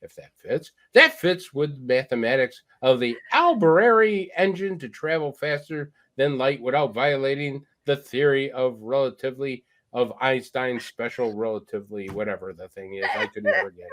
if that fits. That fits with mathematics of the Alberari engine to travel faster than light without violating the theory of relativity of Einstein's special relativity, whatever the thing is. I could never get it.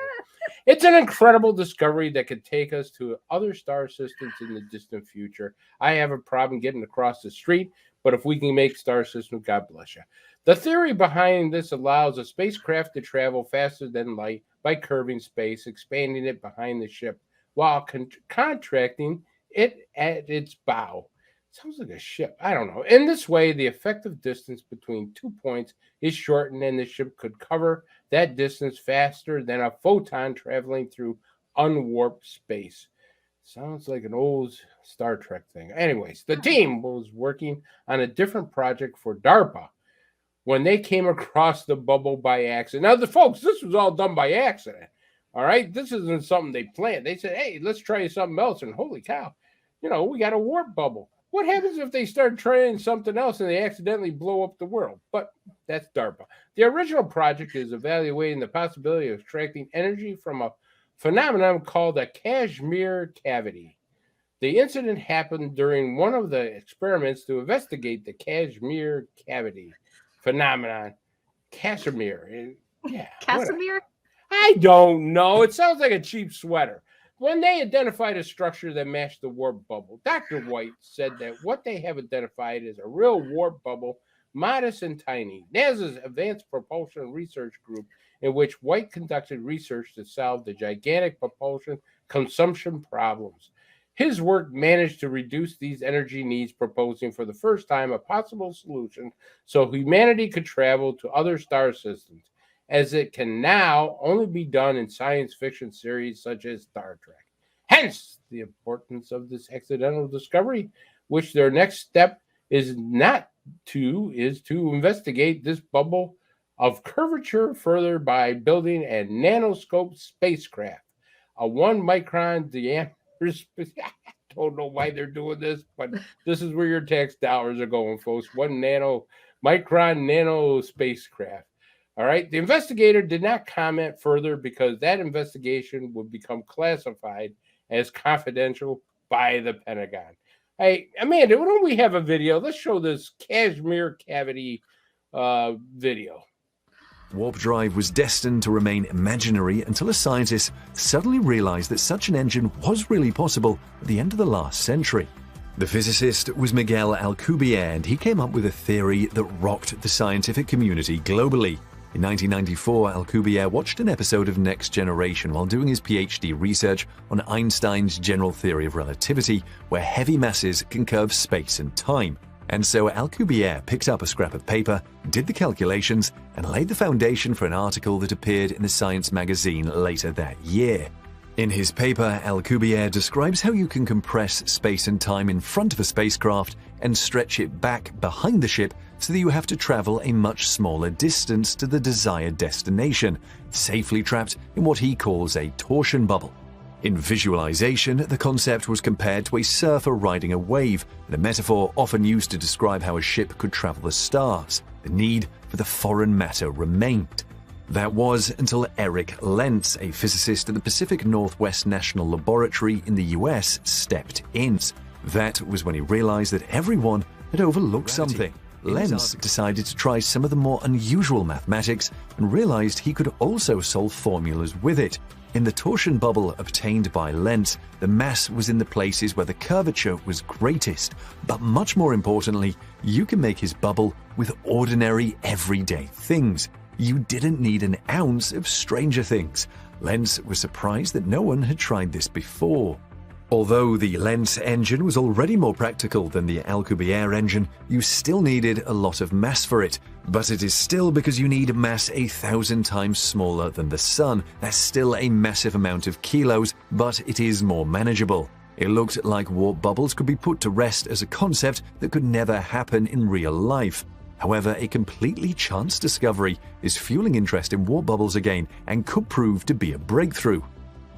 It's an incredible discovery that could take us to other star systems in the distant future. I have a problem getting across the street, but if we can make star systems, God bless you. The theory behind this allows a spacecraft to travel faster than light by curving space, expanding it behind the ship, while contracting it at its bow. Sounds like a ship. I don't know. In this way, the effective distance between 2 points is shortened, and the ship could cover that distance faster than a photon traveling through unwarped space. Sounds like an old Star Trek thing. Anyways, the team was working on a different project for DARPA when they came across the bubble by accident. Now, folks, this was all done by accident. All right? This isn't something they planned. They said, hey, let's try something else. And holy cow, we got a warp bubble. What happens if they start trying something else and they accidentally blow up the world? But that's DARPA. The original project is evaluating the possibility of extracting energy from a phenomenon called a Kashmir cavity. The incident happened during one of the experiments to investigate the Kashmir cavity phenomenon. Casimir. Yeah. Casimir? I don't know. It sounds like a cheap sweater. When they identified a structure that matched the warp bubble, Dr. White said that what they have identified is a real warp bubble, modest and tiny. NASA's Advanced Propulsion Research Group, in which White conducted research to solve the gigantic propulsion consumption problems. His work managed to reduce these energy needs, proposing for the first time a possible solution so humanity could travel to other star systems, as it can now only be done in science fiction series such as Star Trek. Hence, the importance of this accidental discovery, which their next step is to investigate this bubble of curvature further by building a nanoscope spacecraft, a 1-micron diameter. I don't know why they're doing this, but this is where your tax dollars are going, folks. 1-micron nano spacecraft. All right. The investigator did not comment further because that investigation would become classified as confidential by the Pentagon. Hey, Amanda, why don't we have a video? Let's show this Kashmir cavity video. Warp drive was destined to remain imaginary until a scientist suddenly realized that such an engine was really possible at the end of the last century. The physicist was Miguel Alcubierre, and he came up with a theory that rocked the scientific community globally. In 1994, Alcubierre watched an episode of Next Generation while doing his PhD research on Einstein's general theory of relativity, where heavy masses can curve space and time. And so Alcubierre picked up a scrap of paper, did the calculations, and laid the foundation for an article that appeared in the Science magazine later that year. In his paper, Alcubierre describes how you can compress space and time in front of a spacecraft and stretch it back behind the ship so that you have to travel a much smaller distance to the desired destination, safely trapped in what he calls a torsion bubble. In visualization, the concept was compared to a surfer riding a wave, the metaphor often used to describe how a ship could travel the stars. The need for the foreign matter remained. That was until Eric Lentz, a physicist at the Pacific Northwest National Laboratory in the US, stepped in. That was when he realized that everyone had overlooked something. Lentz decided to try some of the more unusual mathematics and realized he could also solve formulas with it. In the torsion bubble obtained by Lentz, the mass was in the places where the curvature was greatest, but much more importantly, you can make his bubble with ordinary, everyday things. You didn't need an ounce of stranger things. Lentz was surprised that no one had tried this before. Although the Lentz engine was already more practical than the Alcubierre engine, you still needed a lot of mass for it. But it is still because you need mass 1,000 times smaller than the Sun. That's still a massive amount of kilos, but it is more manageable. It looked like warp bubbles could be put to rest as a concept that could never happen in real life. However, a completely chance discovery is fueling interest in warp bubbles again and could prove to be a breakthrough.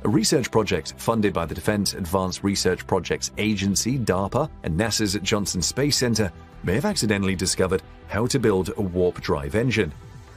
A research project funded by the Defense Advanced Research Projects Agency, DARPA, and NASA's Johnson Space Center may have accidentally discovered how to build a warp drive engine.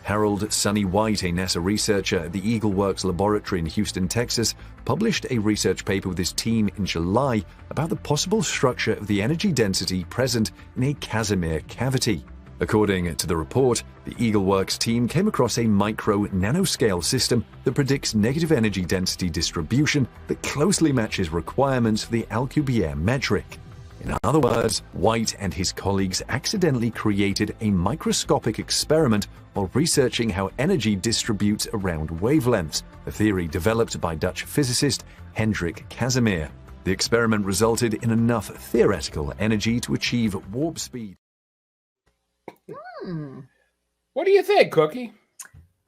Harold Sonny White, a NASA researcher at the Eagle Works Laboratory in Houston, Texas, published a research paper with his team in July about the possible structure of the energy density present in a Casimir cavity. According to the report, the Eagle Works team came across a micro-nanoscale system that predicts negative energy density distribution that closely matches requirements for the Alcubierre metric. In other words, White and his colleagues accidentally created a microscopic experiment while researching how energy distributes around wavelengths, a theory developed by Dutch physicist Hendrik Casimir. The experiment resulted in enough theoretical energy to achieve warp speed. What do you think, Cookie?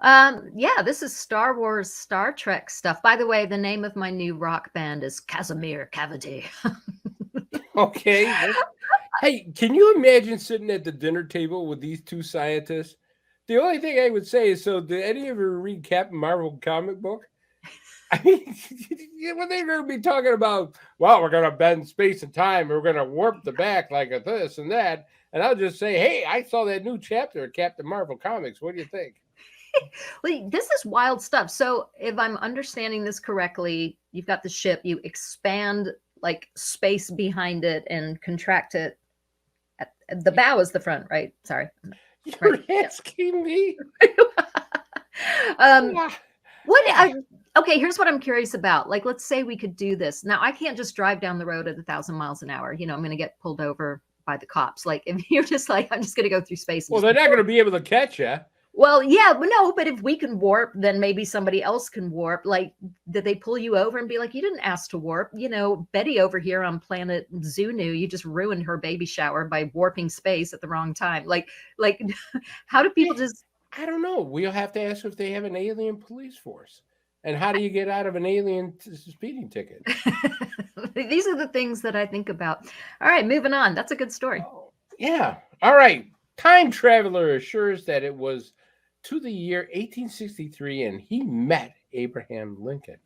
Yeah, this is Star Wars, Star Trek stuff. By the way, the name of my new rock band is Casimir Cavity. Okay. Hey, can you imagine sitting at the dinner table with these two scientists? The only thing I would say is, so did any of you read Captain Marvel comic book? I mean, when they're going to be talking about, well, we're going to bend space and time, and we're going to warp the back like a this and that, and I'll just say, hey, I saw that new chapter of Captain Marvel comics. What do you think? Well, this is wild stuff. So if I'm understanding this correctly, you've got the ship, you expand like space behind it and contract it. The bow is the front, right? Sorry. You're asking me? Okay, here's what I'm curious about. Like, let's say we could do this. Now, I can't just drive down the road at 1,000 miles an hour. You know, I'm going to get pulled over by the cops. Like, if you're just like, I'm just going to go through space. Well, they're not going to be able to catch you. Well, yeah, but no, but if we can warp, then maybe somebody else can warp. Like, did they pull you over and be like, you didn't ask to warp? You know, Betty over here on planet Zunu, you just ruined her baby shower by warping space at the wrong time. Like, how do people just... I don't know. We'll have to ask if they have an alien police force. And how do you get out of an alien speeding ticket? These are the things that I think about. All right, moving on. That's a good story. Oh, yeah. All right. Time traveler assures that it was to the year 1863 and he met Abraham Lincoln.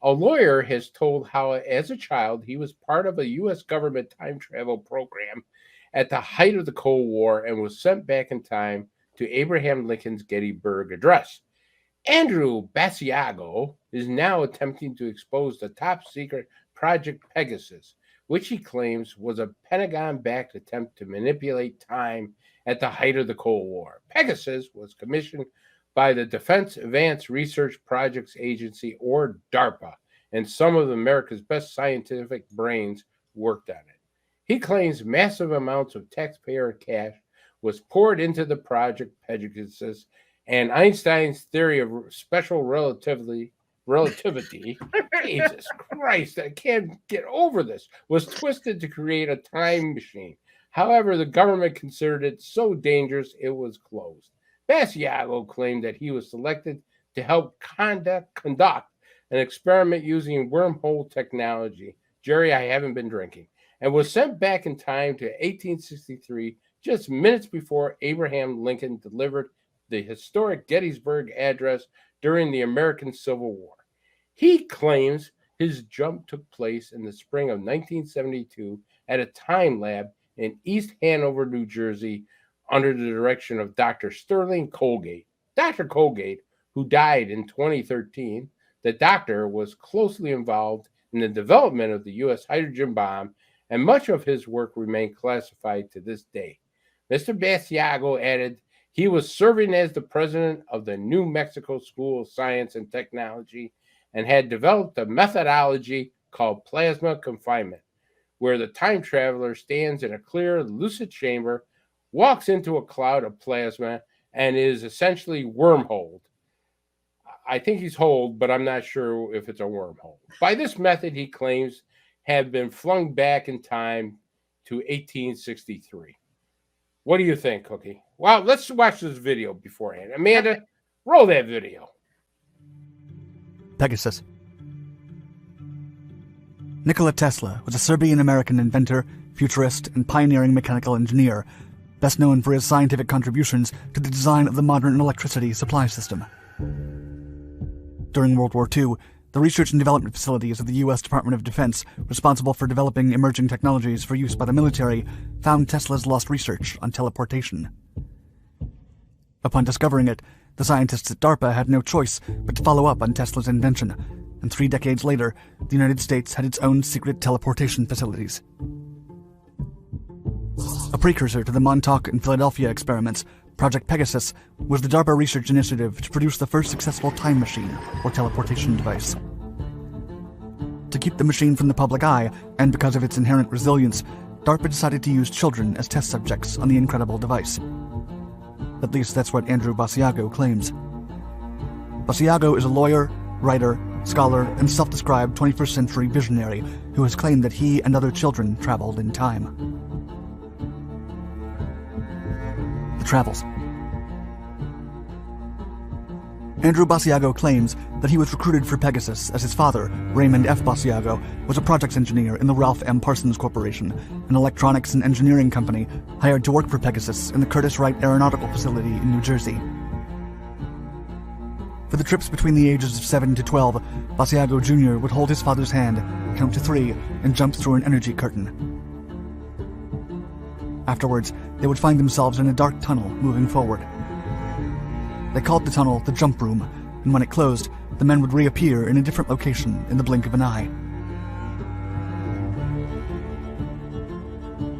A lawyer has told how, as a child, he was part of a U.S. government time travel program at the height of the Cold War and was sent back in time to Abraham Lincoln's Gettysburg Address. Andrew Basiago is now attempting to expose the top-secret Project Pegasus, which he claims was a Pentagon-backed attempt to manipulate time at the height of the Cold War. Pegasus was commissioned by the Defense Advanced Research Projects Agency, or DARPA, and some of America's best scientific brains worked on it. He claims massive amounts of taxpayer cash was poured into the Project Pegasus, and Einstein's theory of special relativity, Jesus Christ, I can't get over this, was twisted to create a time machine. However, the government considered it so dangerous it was closed. Basiago claimed that he was selected to help conduct an experiment using wormhole technology. Jerry, I haven't been drinking. And was sent back in time to 1863, just minutes before Abraham Lincoln delivered the historic Gettysburg Address during the American Civil War. He claims his jump took place in the spring of 1972 at a time lab in East Hanover, New Jersey, under the direction of Dr. Sterling Colgate. Dr. Colgate, who died in 2013, the doctor was closely involved in the development of the U.S. hydrogen bomb, and much of his work remained classified to this day. Mr. Basiago added he was serving as the president of the New Mexico School of Science and Technology and had developed a methodology called plasma confinement, where the time traveler stands in a clear, lucid chamber, walks into a cloud of plasma, and is essentially wormholed. I think he's holed, but I'm not sure if it's a wormhole. By this method, he claims, have been flung back in time to 1863. What do you think, Cookie? Well, let's watch this video beforehand. Amanda, roll that video. Pegasus. Nikola Tesla was a Serbian-American inventor, futurist, and pioneering mechanical engineer, best known for his scientific contributions to the design of the modern electricity supply system. During World War II, the research and development facilities of the U.S. Department of Defense, responsible for developing emerging technologies for use by the military, found Tesla's lost research on teleportation. Upon discovering it, The scientists at DARPA had no choice but to follow up on Tesla's invention, and 3 decades later, the United States had its own secret teleportation facilities. A precursor to the Montauk and Philadelphia experiments, Project Pegasus was the DARPA research initiative to produce the first successful time machine, or teleportation device. To keep the machine from the public eye, and because of its inherent resilience, DARPA decided to use children as test subjects on the incredible device. At least that's what Andrew Basiago claims. Basiago is a lawyer, writer, scholar, and self-described 21st century visionary who has claimed that he and other children traveled in time. The travels. Andrew Basiago claims that he was recruited for Pegasus as his father, Raymond F. Basiago, was a projects engineer in the Ralph M. Parsons Corporation, an electronics and engineering company hired to work for Pegasus in the Curtiss Wright Aeronautical Facility in New Jersey. For the trips between the ages of 7 to 12, Basiago Jr. would hold his father's hand, count to 3, and jump through an energy curtain. Afterwards, they would find themselves in a dark tunnel moving forward. They called the tunnel the jump room, and when it closed, the men would reappear in a different location in the blink of an eye.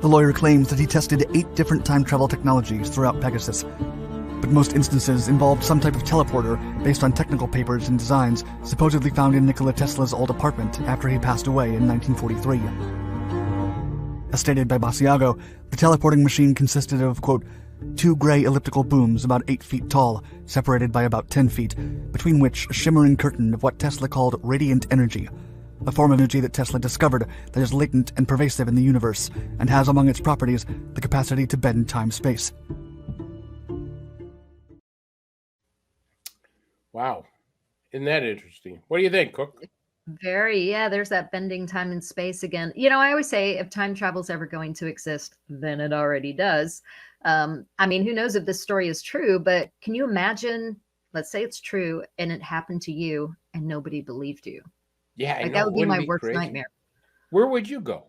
The lawyer claims that he tested 8 different time travel technologies throughout Pegasus, but most instances involved some type of teleporter based on technical papers and designs supposedly found in Nikola Tesla's old apartment after he passed away in 1943. As stated by Basiago, the teleporting machine consisted of, quote, 2 gray elliptical booms about 8 feet tall, separated by about 10 feet, between which a shimmering curtain of what Tesla called radiant energy, a form of energy that Tesla discovered that is latent and pervasive in the universe, and has among its properties the capacity to bend time-space. Wow. Isn't that interesting? What do you think, Cook? Very, yeah, there's that bending time and space again. You know, I always say if time travel's ever going to exist, then it already does. I mean, who knows if this story is true, but can you imagine, let's say it's true and it happened to you and nobody believed you? Yeah, I Like, know. that would be Wouldn't my it worst crazy? nightmare. Where would you go?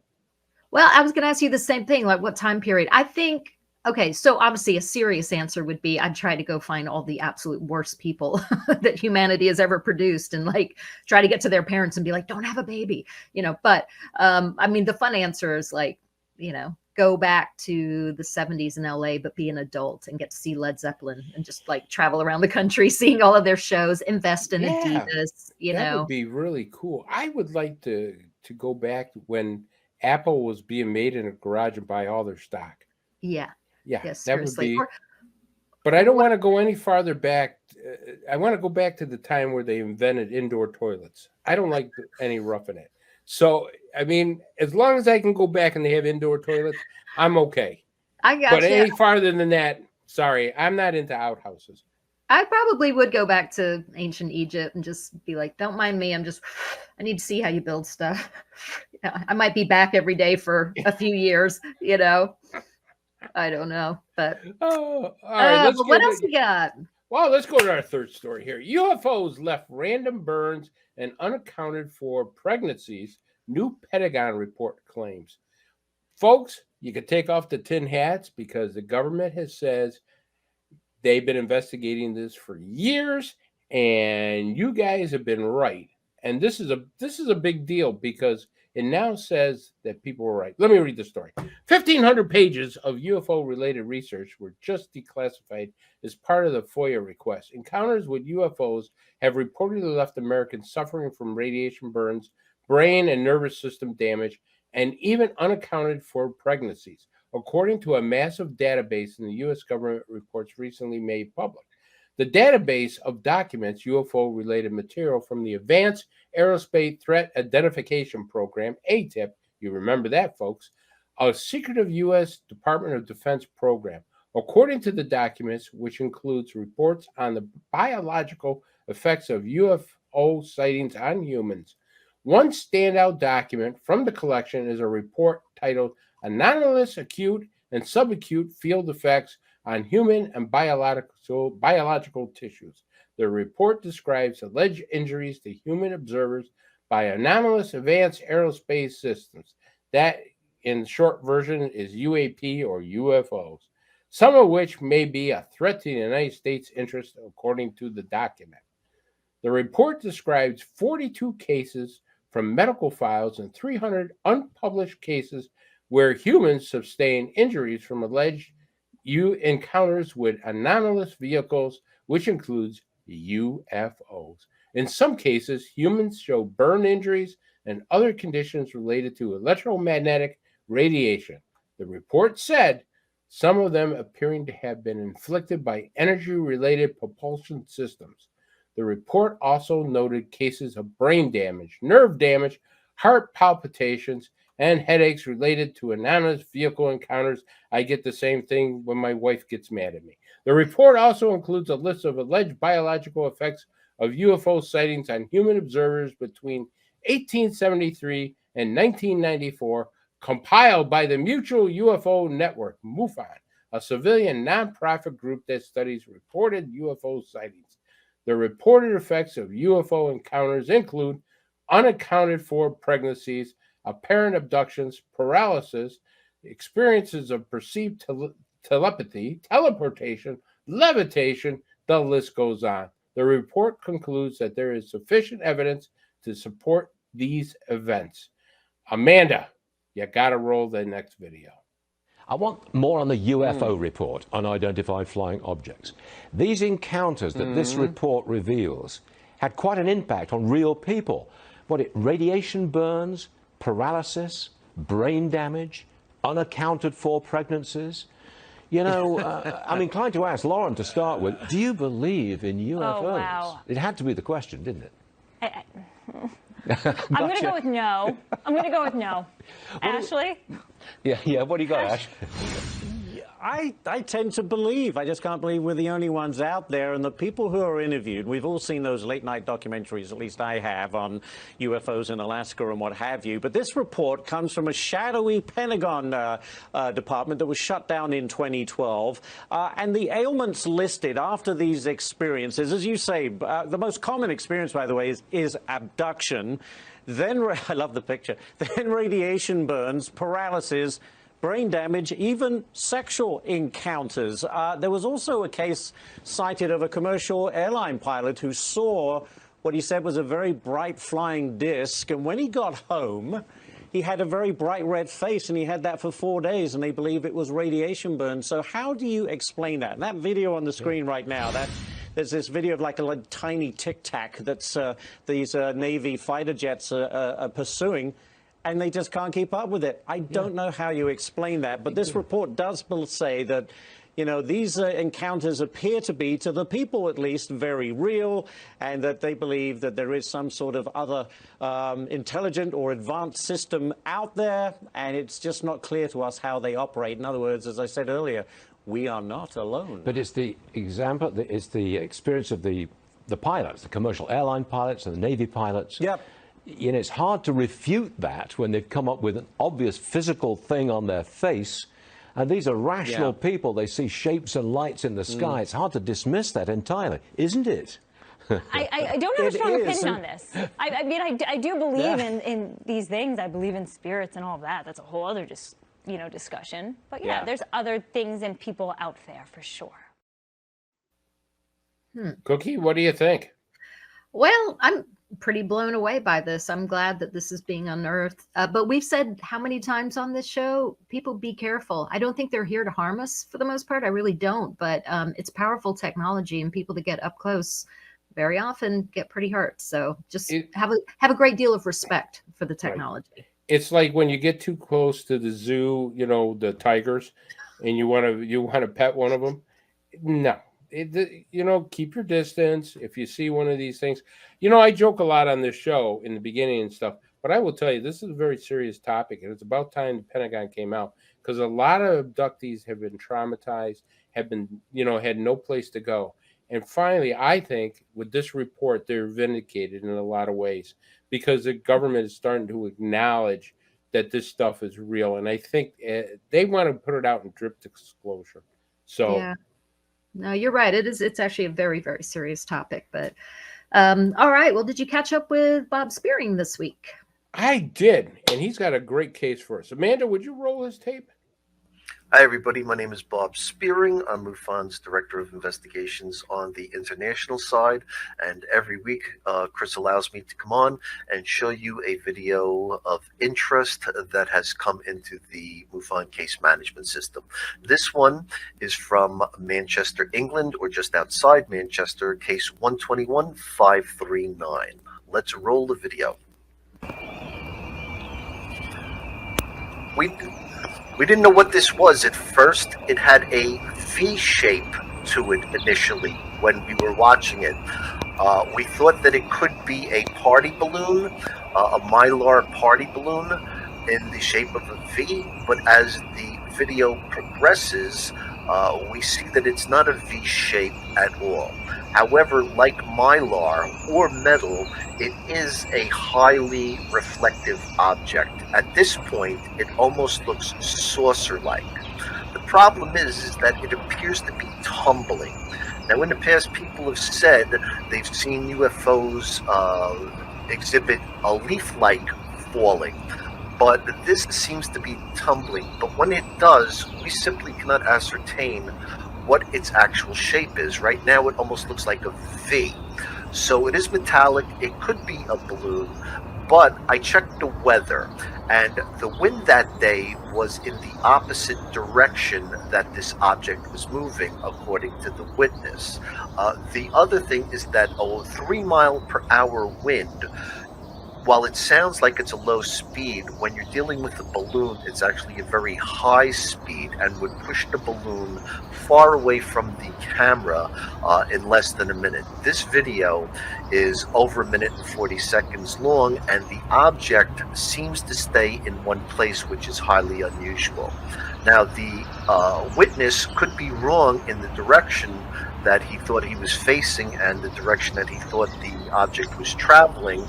Well, I was going to ask you the same thing, like what time period? I think, okay, so obviously a serious answer would be I'd try to go find all the absolute worst people that humanity has ever produced and like try to get to their parents and be like, don't have a baby, you know. But I mean, the fun answer is like, you know, go back to the 70s in LA, but be an adult and get to see Led Zeppelin and just like travel around the country, seeing all of their shows, invest in Adidas, you that know. would be really cool. I would like to go back when Apple was being made in a garage and buy all their stock. Yeah. Yeah, Yes, that would seriously. be. But I don't want to go any farther back. I want to go back to the time where they invented indoor toilets. I don't like any roughing it. So, I mean, as long as I can go back and they have indoor toilets, I'm okay. I got But you. any farther than that, sorry, I'm not into outhouses. I probably would go back to ancient Egypt and just be like, don't mind me. I need to see how you build stuff. Yeah, I might be back every day for a few years, you know. I don't know. But, Oh, all right. but what else you got? Well, let's go to our third story here. UFOs left random burns and unaccounted for pregnancies, new Pentagon report claims. Folks, you can take off the tin hats because the government has says they've been investigating this for years, and you guys have been right. And this is a big deal because it now says that people were right. Let me read the story. 1,500 pages of UFO-related research were just declassified as part of the FOIA request. Encounters with UFOs have reportedly left Americans suffering from radiation burns, brain and nervous system damage, and even unaccounted for pregnancies, according to a massive database in the U.S. government reports recently made public. The database of documents UFO-related material from the Advanced Aerospace Threat Identification Program, ATIP, you remember that, folks, a secretive U.S. Department of Defense program. According to the documents, which includes reports on the biological effects of UFO sightings on humans, one standout document from the collection is a report titled Anomalous Acute and Subacute Field Effects on Human and Biological Tissues. The report describes alleged injuries to human observers by anomalous advanced aerospace systems. That, in short version, is UAP or UFOs. some of which may be a threat to the United States' interest, according to the document. The report describes 42 cases from medical files and 300 unpublished cases where humans sustained injuries from alleged encounters with anomalous vehicles, which includes UFOs. In some cases, humans show burn injuries and other conditions related to electromagnetic radiation. The report said some of them appearing to have been inflicted by energy-related propulsion systems. The report also noted cases of brain damage, nerve damage, heart palpitations, and headaches related to anomalous vehicle encounters. I get the same thing when my wife gets mad at me. The report also includes a list of alleged biological effects of UFO sightings on human observers between 1873 and 1994, compiled by the Mutual UFO Network, MUFON, a civilian nonprofit group that studies reported UFO sightings. The reported effects of UFO encounters include unaccounted for pregnancies, apparent abductions, paralysis, experiences of perceived telepathy, teleportation, levitation, the list goes on. The report concludes that there is sufficient evidence to support these events. Amanda, you got to roll the next video. I want more on the UFO report, unidentified flying objects. These encounters that this report reveals had quite an impact on real people. Radiation burns, paralysis, brain damage, unaccounted for pregnancies. You know, I'm inclined to ask Lauren to start with, do you believe in UFOs? Oh, wow. It had to be the question, didn't it? I'm going to go with no. I'm going to go with no. Ashley? Yeah, what do you got, Ash? I tend to believe. I just can't believe we're the only ones out there. And the people who are interviewed, we've all seen those late-night documentaries, at least I have, on UFOs in Alaska and what have you. But this report comes from a shadowy Pentagon department that was shut down in 2012. And the ailments listed after these experiences, as you say, the most common experience, by the way, is abduction. Then, I love the picture, then radiation burns, paralysis, brain damage, even sexual encounters. There was also a case cited of a commercial airline pilot who saw what he said was a very bright flying disc, and when he got home, he had a very bright red face, and he had that for 4 days, and they believe it was radiation burn. So how do you explain that? And that video on the screen right now, there's this video of like a tiny Tic Tac that's these Navy fighter jets are pursuing, and they just can't keep up with it. I don't know how you explain that, but this report does say that, you know, these encounters appear to be, to the people at least, very real, and that they believe that there is some sort of other intelligent or advanced system out there, and it's just not clear to us how they operate. In other words, as I said earlier, we are not alone. But it's the example, it's the experience of the pilots, the commercial airline pilots and the Navy pilots. Yep. You know, it's hard to refute that when they've come up with an obvious physical thing on their face. And these are rational people. They see shapes and lights in the sky. It's hard to dismiss that entirely, isn't it? I don't have a strong opinion on this. I mean, I do believe in these things. I believe in spirits and all of that. That's a whole other discussion. But yeah, there's other things and people out there for sure. Cookie, what do you think? Well, I'm pretty blown away by this. I'm glad that this is being unearthed. But we've said how many times on this show, people be careful. I don't think they're here to harm us for the most part. I really don't. But it's powerful technology, and people that get up close very often get pretty hurt. So just have a great deal of respect for the technology. Right. It's like when you get too close to the zoo, you know, the tigers, and you want to pet one of them. No. You know, keep your distance. If you see one of these things, you know, I joke a lot on this show in the beginning and stuff, but I will tell you, this is a very serious topic, and it's about time the Pentagon came out, because a lot of abductees have been traumatized, have been, you know, had no place to go. And finally, I think with this report, they're vindicated in a lot of ways, because the government is starting to acknowledge that this stuff is real. And I think they want to put it out in drip disclosure. So yeah. No, you're right. It's actually a very, very serious topic. But all right. Well, did you catch up with Bob Spearing this week? I did, and he's got a great case for us. Amanda, would you roll his tape? Hi, everybody. My name is Bob Spearing. I'm MUFON's Director of Investigations on the international side. And every week, Chris allows me to come on and show you a video of interest that has come into the MUFON case management system. This one is from Manchester, England, or just outside Manchester, case 121539. Let's roll the video. We didn't know what this was at first. It had a V shape to it initially when we were watching it. We thought that it could be a party balloon, a Mylar party balloon in the shape of a V, but as the video progresses, we see that it's not a V shape at all. However, like Mylar or metal, it is a highly reflective object. At this point, it almost looks saucer-like. The problem is that it appears to be tumbling. Now, in the past, people have said they've seen UFOs exhibit a leaf-like falling, but this seems to be tumbling. But when it does, we simply cannot ascertain what its actual shape is. Right now, it almost looks like a V. So it is metallic. It could be a balloon, but I checked the weather, and the wind that day was in the opposite direction that this object was moving, according to the witness. The other thing is that a 3-mile-per-hour wind, while it sounds like it's a low speed, when you're dealing with a balloon, it's actually a very high speed and would push the balloon far away from the camera in less than a minute. This video is over 1 minute and 40 seconds long, and the object seems to stay in one place, which is highly unusual. Now, the witness could be wrong in the direction that he thought he was facing and the direction that he thought the object was traveling.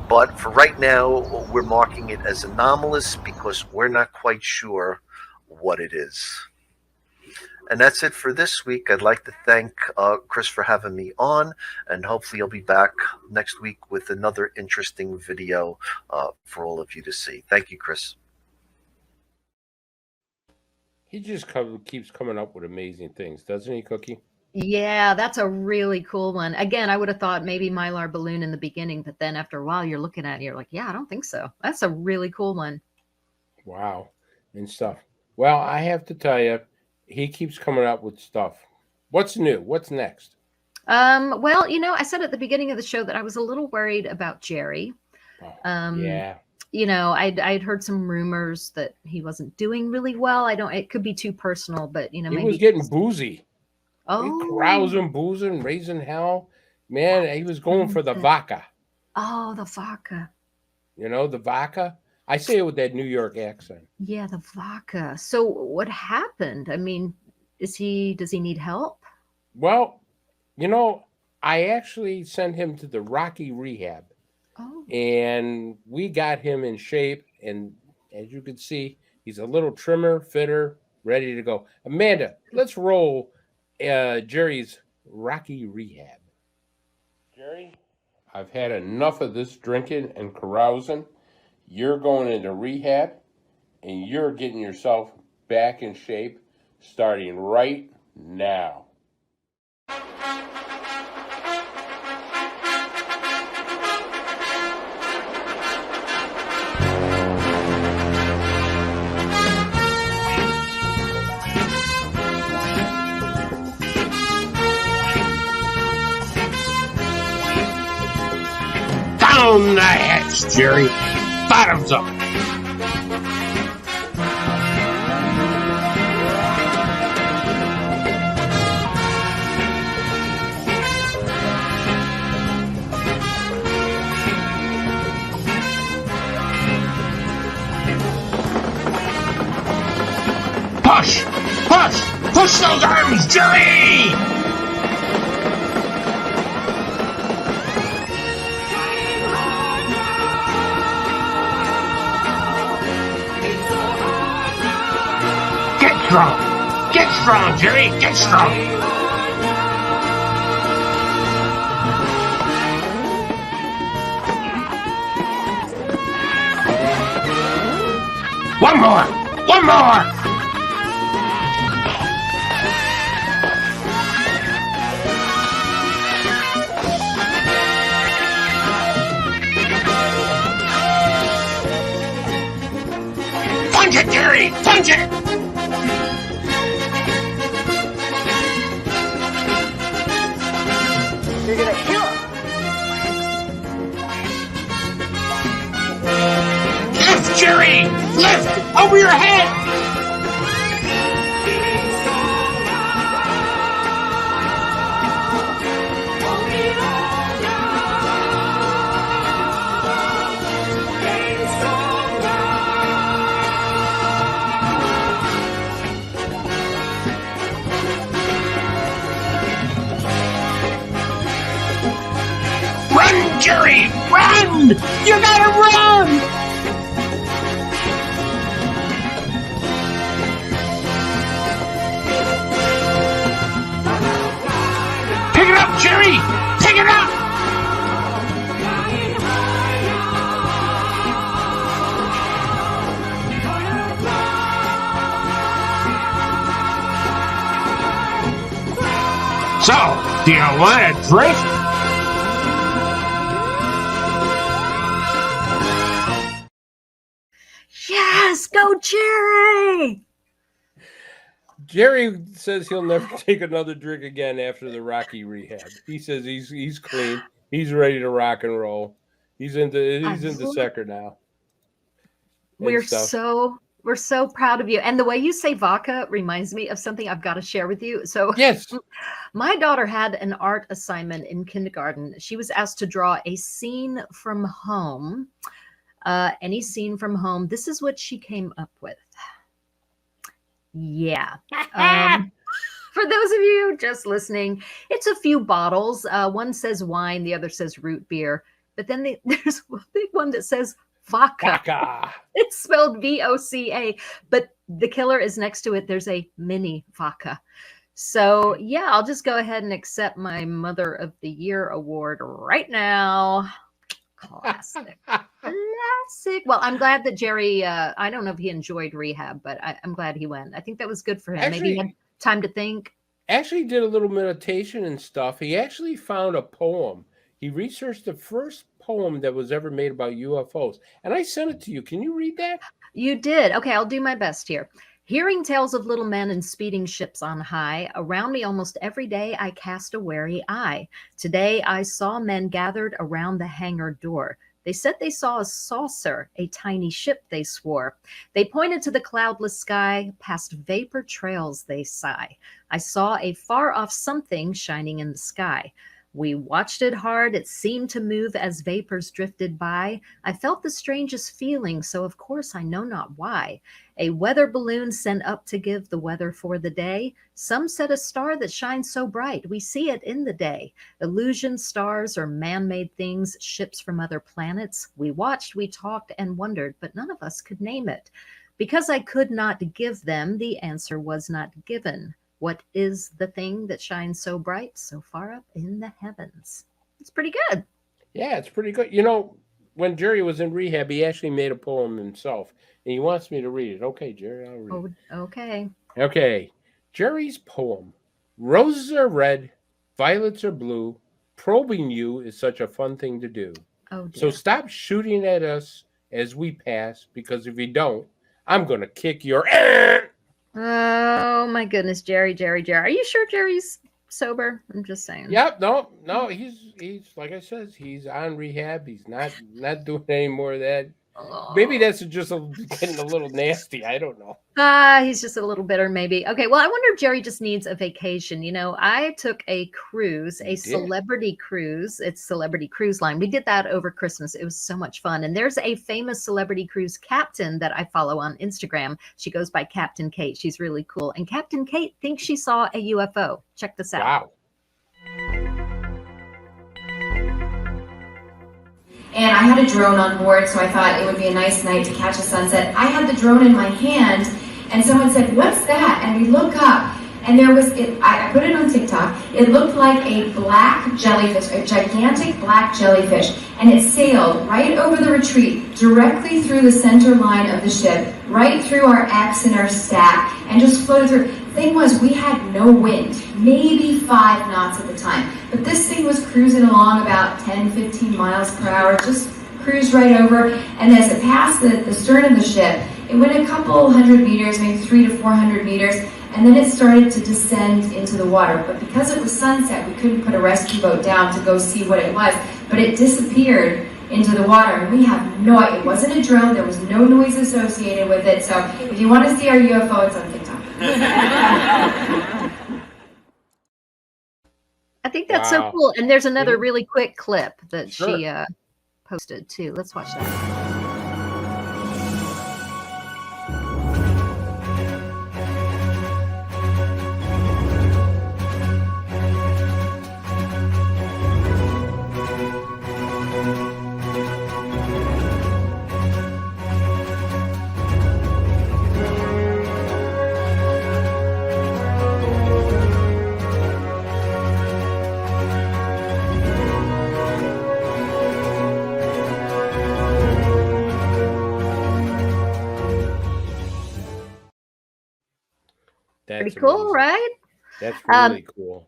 But for right now, we're marking it as anomalous because we're not quite sure what it is. And that's it for this week. I'd like to thank Chris for having me on, and hopefully I'll be back next week with another interesting video for all of you to see. Thank you, Chris. He just keeps coming up with amazing things, doesn't he, Cookie? Yeah, that's a really cool one. Again, I would have thought maybe Mylar balloon in the beginning, but then after a while you're looking at it, you're like, yeah, I don't think so. That's a really cool one. Wow. And stuff. Well, I have to tell you, he keeps coming up with stuff. What's new? What's next? Well, you know, I said at the beginning of the show that I was a little worried about Jerry. Yeah. You know, I'd heard some rumors that he wasn't doing really well. It could be too personal, but you know, he was getting boozy. Oh, Carousing, boozing, raising hell. Man, he was going for the vodka. Oh, the vodka. You know, the vodka? I say it with that New York accent. Yeah, the vodka. So what happened? I mean, does he need help? Well, you know, I actually sent him to the Rocky Rehab. Oh. And we got him in shape. And as you can see, he's a little trimmer, fitter, ready to go. Amanda, let's roll Jerry's Rocky Rehab. Jerry, I've had enough of this drinking and carousing. You're going into rehab, and you're getting yourself back in shape starting right now. Down the hatch, Jerry. Bottoms up. Push! Push! Push those arms, Jerry! Get strong, Jerry. Get strong. One more. Punch it, Jerry! Punch it! You're gonna kill him. Lift, Jerry! Lift! Over your head! Run, Jerry! Run! You gotta run! Pick it up, Jerry! Pick it up! So, do you want a drink? Yes, go Jerry! Jerry says he'll never take another drink again after the Rocky rehab. He says he's clean. He's ready to rock and roll. He's into Sector now. We're so proud of you. And the way you say vodka reminds me of something I've got to share with you. So yes, my daughter had an art assignment in kindergarten. She was asked to draw a scene from home. Any scene from home. This is what she came up with. Yeah. For those of you just listening, it's a few bottles. One says wine, the other says root beer. But then there's a big one that says vodka. It's spelled V-O-C-A. But the killer is next to it. There's a mini vodka. So, yeah, I'll just go ahead and accept my Mother of the Year award right now. Classic. Classic. Well, I'm glad that Jerry, I don't know if he enjoyed rehab, but I'm glad he went. I think that was good for him. Actually, maybe he had time to think. Actually did a little meditation and stuff. He actually found a poem. He researched the first poem that was ever made about UFOs. And I sent it to you. Can you read that? You did. Okay, I'll do my best here. Hearing tales of little men and speeding ships on high, around me almost every day I cast a wary eye. Today I saw men gathered around the hangar door. They said they saw a saucer, a tiny ship, they swore. They pointed to the cloudless sky, past vapor trails they sigh. I saw a far-off something shining in the sky. We watched it hard, it seemed to move as vapors drifted by. I felt the strangest feeling, so of course I know not why. A weather balloon sent up to give the weather for the day. Some said a star that shines so bright, we see it in the day. Illusion stars or man-made things, ships from other planets. We watched, we talked and wondered, but none of us could name it. Because I could not give them, the answer was not given. What is the thing that shines so bright, so far up in the heavens? It's pretty good. Yeah, it's pretty good. You know, when Jerry was in rehab, he actually made a poem himself, and he wants me to read it. Okay, Jerry, I'll read it. Oh, okay. Okay. Jerry's poem. Roses are red, violets are blue. Probing you is such a fun thing to do. Oh, dear. So stop shooting at us as we pass, because if you don't, I'm going to kick your ass. Oh my goodness, Jerry. Are you sure Jerry's sober? I'm just saying. Yep, no, he's like I said, he's on rehab. He's not doing any more of that. Oh. Maybe that's just getting a little nasty. I don't know. He's just a little bitter, maybe. Okay, well, I wonder if Jerry just needs a vacation. You know, I took a cruise, a celebrity cruise. It's Celebrity Cruise Line. We did that over Christmas. It was so much fun. And there's a famous celebrity cruise captain that I follow on Instagram. She goes by Captain Kate. She's really cool. And Captain Kate thinks she saw a UFO. Check this out. Wow. And I had a drone on board, so I thought it would be a nice night to catch a sunset. I had the drone in my hand, and someone said, "What's that?" And we look up, and there was, I put it on TikTok, it looked like a black jellyfish, a gigantic black jellyfish, and it sailed right over the retreat, directly through the center line of the ship, right through our X and our stack, and just floated through. Thing was, we had no wind, maybe 5 knots at the time, but this thing was cruising along about 10-15 miles per hour, just cruised right over, and as it passed the stern of the ship, It went a couple 100 meters, maybe 300 to 400 meters, and then it started to descend into the water. But because it was sunset, we couldn't put a rescue boat down to go see what it was, but it disappeared into the water, and we have no idea. It wasn't a drone, there was no noise associated with it, so if you want to see our UFO, it's on TikTok. I think that's so cool. And there's another Mhm. really quick clip that Sure. she posted too. Let's watch that. That's Pretty cool, amazing. right? That's really cool.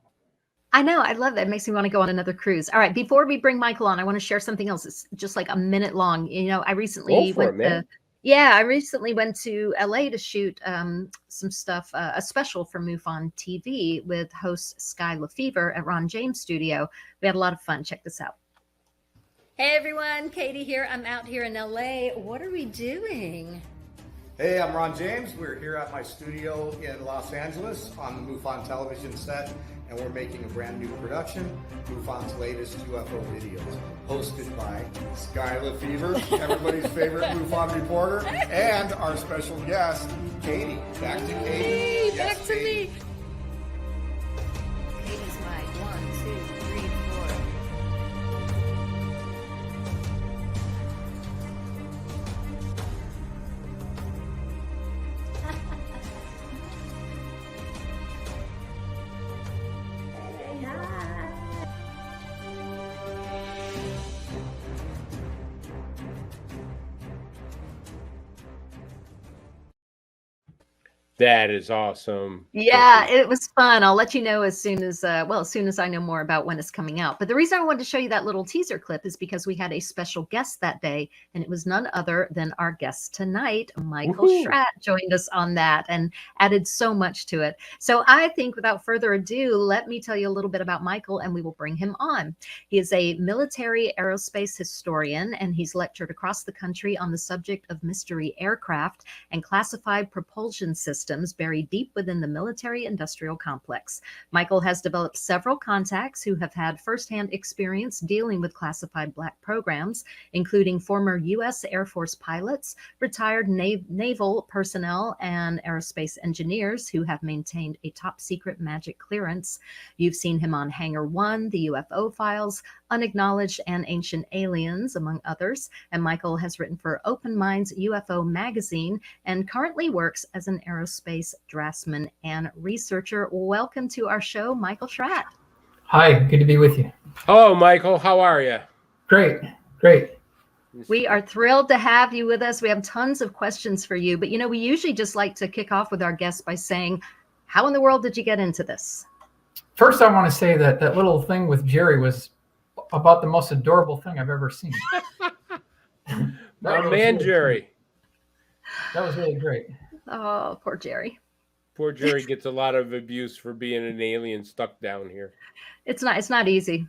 I know. I love that. It makes me want to go on another cruise. All right. Before we bring Michael on, I want to share something else. It's just like a minute long. You know, I recently Go for it, man. I recently went to LA to shoot some stuff, a special for MUFON TV with host Sky Lefevre at Ron James Studio. We had a lot of fun. Check this out. Hey everyone, Katie here. I'm out here in LA. What are we doing? Hey, I'm Ron James. We're here at my studio in Los Angeles on the MUFON television set, and we're making a brand new production, MUFON's latest UFO videos, hosted by Sky Lefevre, everybody's favorite MUFON reporter, and our special guest, Katie. Back to Katie. Hey, Yes, back to Katie. me. Katie's my 1, 2, 3, 4. That is awesome. Yeah, it was fun. I'll let you know as soon as as soon as I know more about when it's coming out. But the reason I wanted to show you that little teaser clip is because we had a special guest that day, and it was none other than our guest tonight, Michael Woohoo. Schratt, joined us on that and added so much to it. So I think without further ado, let me tell you a little bit about Michael, and we will bring him on. He is a military aerospace historian, and he's lectured across the country on the subject of mystery aircraft and classified propulsion systems buried deep within the military-industrial complex. Michael has developed several contacts who have had firsthand experience dealing with classified black programs, including former U.S. Air Force pilots, retired naval personnel, and aerospace engineers who have maintained a top-secret MAJIC clearance. You've seen him on Hangar 1, The UFO Files, Unacknowledged and Ancient Aliens, among others. And Michael has written for Open Minds UFO magazine and currently works as an aerospace draftsman and researcher. Welcome to our show, Michael Schratt. Hi, good to be with you. Hello, Michael. How are you? Great. We are thrilled to have you with us. We have tons of questions for you, but you know, we usually just like to kick off with our guests by saying, how in the world did you get into this? First, I want to say that that little thing with Jerry was about the most adorable thing I've ever seen. My man, Jerry. That was really great. Oh, poor Jerry. Poor Jerry gets a lot of abuse for being an alien stuck down here. It's not easy.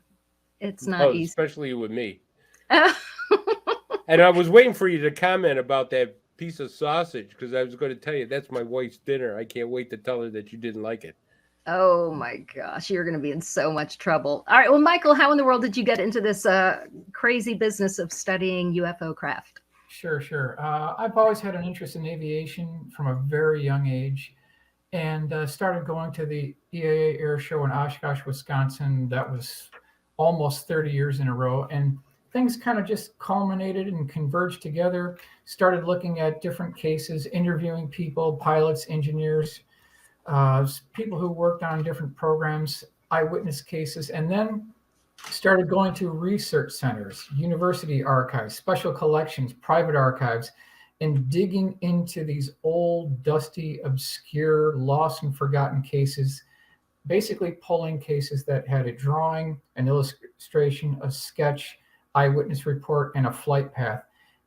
It's not easy. Especially with me. And I was waiting for you to comment about that piece of sausage because I was going to tell you that's my wife's dinner. I can't wait to tell her that you didn't like it. Oh my gosh, you're going to be in so much trouble. All right, well, Michael, how in the world did you get into this crazy business of studying UFO craft? Sure. I've always had an interest in aviation from a very young age, and started going to the EAA Air Show in OSHKOSH, Wisconsin. That was almost 30 years in a row, and things kind of just culminated and converged together. Started looking at different cases, interviewing people, pilots, engineers, people who worked on different programs, eyewitness cases, and then started going to research centers, university archives, special collections, private archives, and digging into these old, dusty, obscure, lost and forgotten cases, basically pulling cases that had a drawing, an illustration, a sketch, eyewitness report, and a flight path.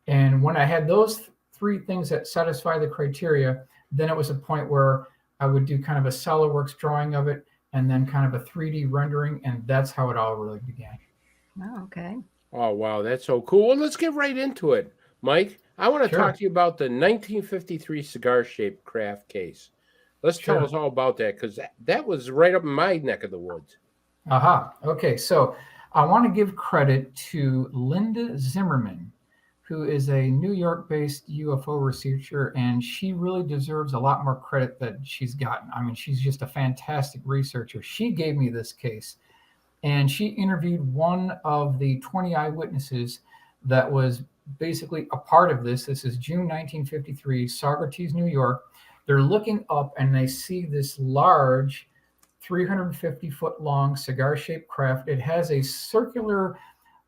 And when I had those three things that satisfy the criteria, then it was a point where I would do kind of a SolidWorks drawing of it and then kind of a 3D rendering. And that's how it all really began. Oh, okay. Oh, wow. That's so cool. Well, let's get right into it. Mike, I want to Sure. talk to you about the 1953 cigar-shaped craft case. Let's tell Sure. us all about that, because that was right up in my neck of the woods. Aha. Okay. So I want to give credit to Linda Zimmerman, who is a New York-based UFO researcher, and she really deserves a lot more credit than she's gotten. I mean, she's just a fantastic researcher. She gave me this case, and she interviewed one of the 20 eyewitnesses that was basically a part of this. This is June 1953, Saugerties, New York. They're looking up and they see this large 350-foot long cigar-shaped craft. It has a circular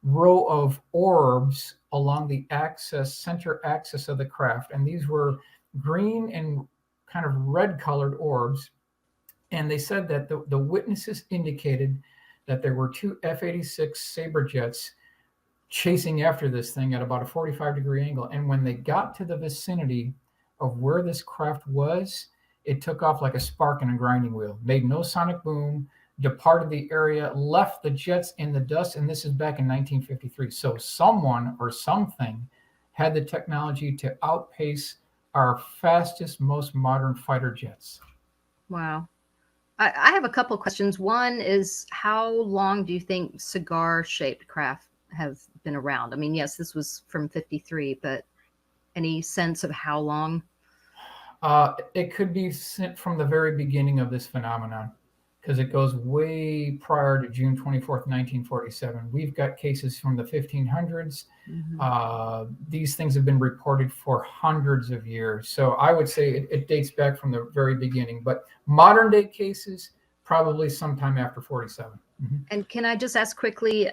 row of orbs along the center axis of the craft. And these were green and kind of red colored orbs. And they said that the witnesses indicated that there were two F-86 Sabre jets chasing after this thing at about a 45-degree angle. And when they got to the vicinity of where this craft was, it took off like a spark in a grinding wheel, made no sonic boom, departed the area, left the jets in the dust, and this is back in 1953. So someone or something had the technology to outpace our fastest, most modern fighter jets. Wow. I have a couple questions. One is, how long do you think cigar-shaped craft have been around? I mean, yes, this was from 53, but any sense of how long? It could be from the very beginning of this phenomenon, because it goes way prior to June 24th, 1947. We've got cases from the 1500s. Mm-hmm. These things have been reported for hundreds of years. So I would say it dates back from the very beginning. But modern day cases, probably sometime after 47. Mm-hmm. And can I just ask quickly,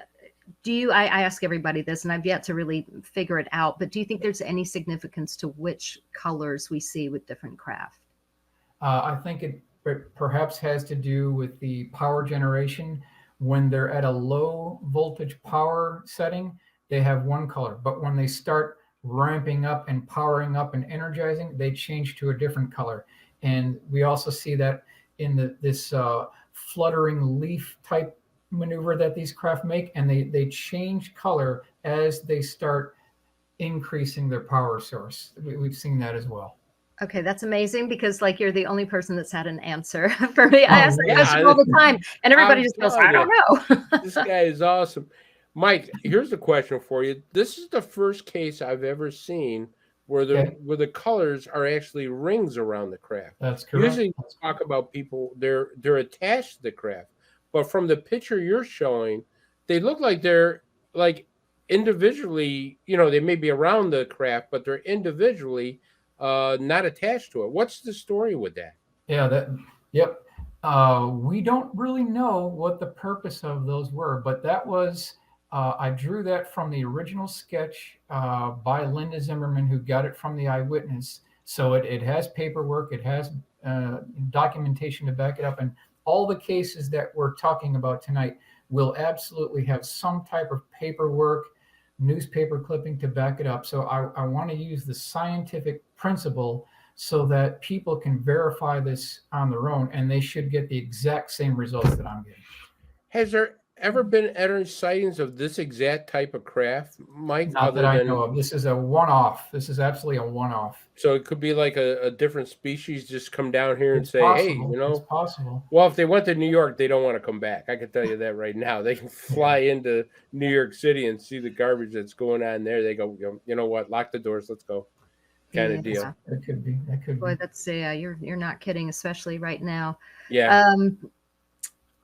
I ask everybody this, and I've yet to really figure it out, but do you think there's any significance to which colors we see with different craft? I think it perhaps has to do with the power generation. When they're at a low voltage power setting, they have one color, but when they start ramping up and powering up and energizing, they change to a different color. And we also see that in this fluttering leaf type maneuver that these craft make, and they change color as they start increasing their power source. We've seen that as well. Okay, that's amazing, because like you're the only person that's had an answer for me. I ask that question all the time, and everybody just goes, I don't know. This guy is awesome. Mike, here's a question for you. This is the first case I've ever seen where the colors are actually rings around the craft. That's correct. Usually we talk about people, they're attached to the craft. But from the picture you're showing, they look like they're like individually, they may be around the craft, but they're individually not attached to it. What's the story with that? Yeah, we don't really know what the purpose of those were, but that was, I drew that from the original sketch by Linda Zimmerman, who got it from the eyewitness. So it has paperwork, it has documentation to back it up, and all the cases that we're talking about tonight will absolutely have some type of paperwork, newspaper clipping to back it up. So I want to use the scientific principle so that people can verify this on their own, and they should get the exact same results that I'm getting. Has there ever been any sightings of this exact type of craft, Mike? Not that I know of. This is a one-off. This is absolutely a one-off. So it could be like a different species just come down here and say, possible. hey, It's possible. Well, if they went to New York, they don't want to come back. I can tell you that right now. They can fly into New York City and see the garbage that's going on there. They go, you know what? Lock the doors. Let's go. Kind of deal. It could be. That could Boy, be. that's you're not kidding, especially right now. Yeah.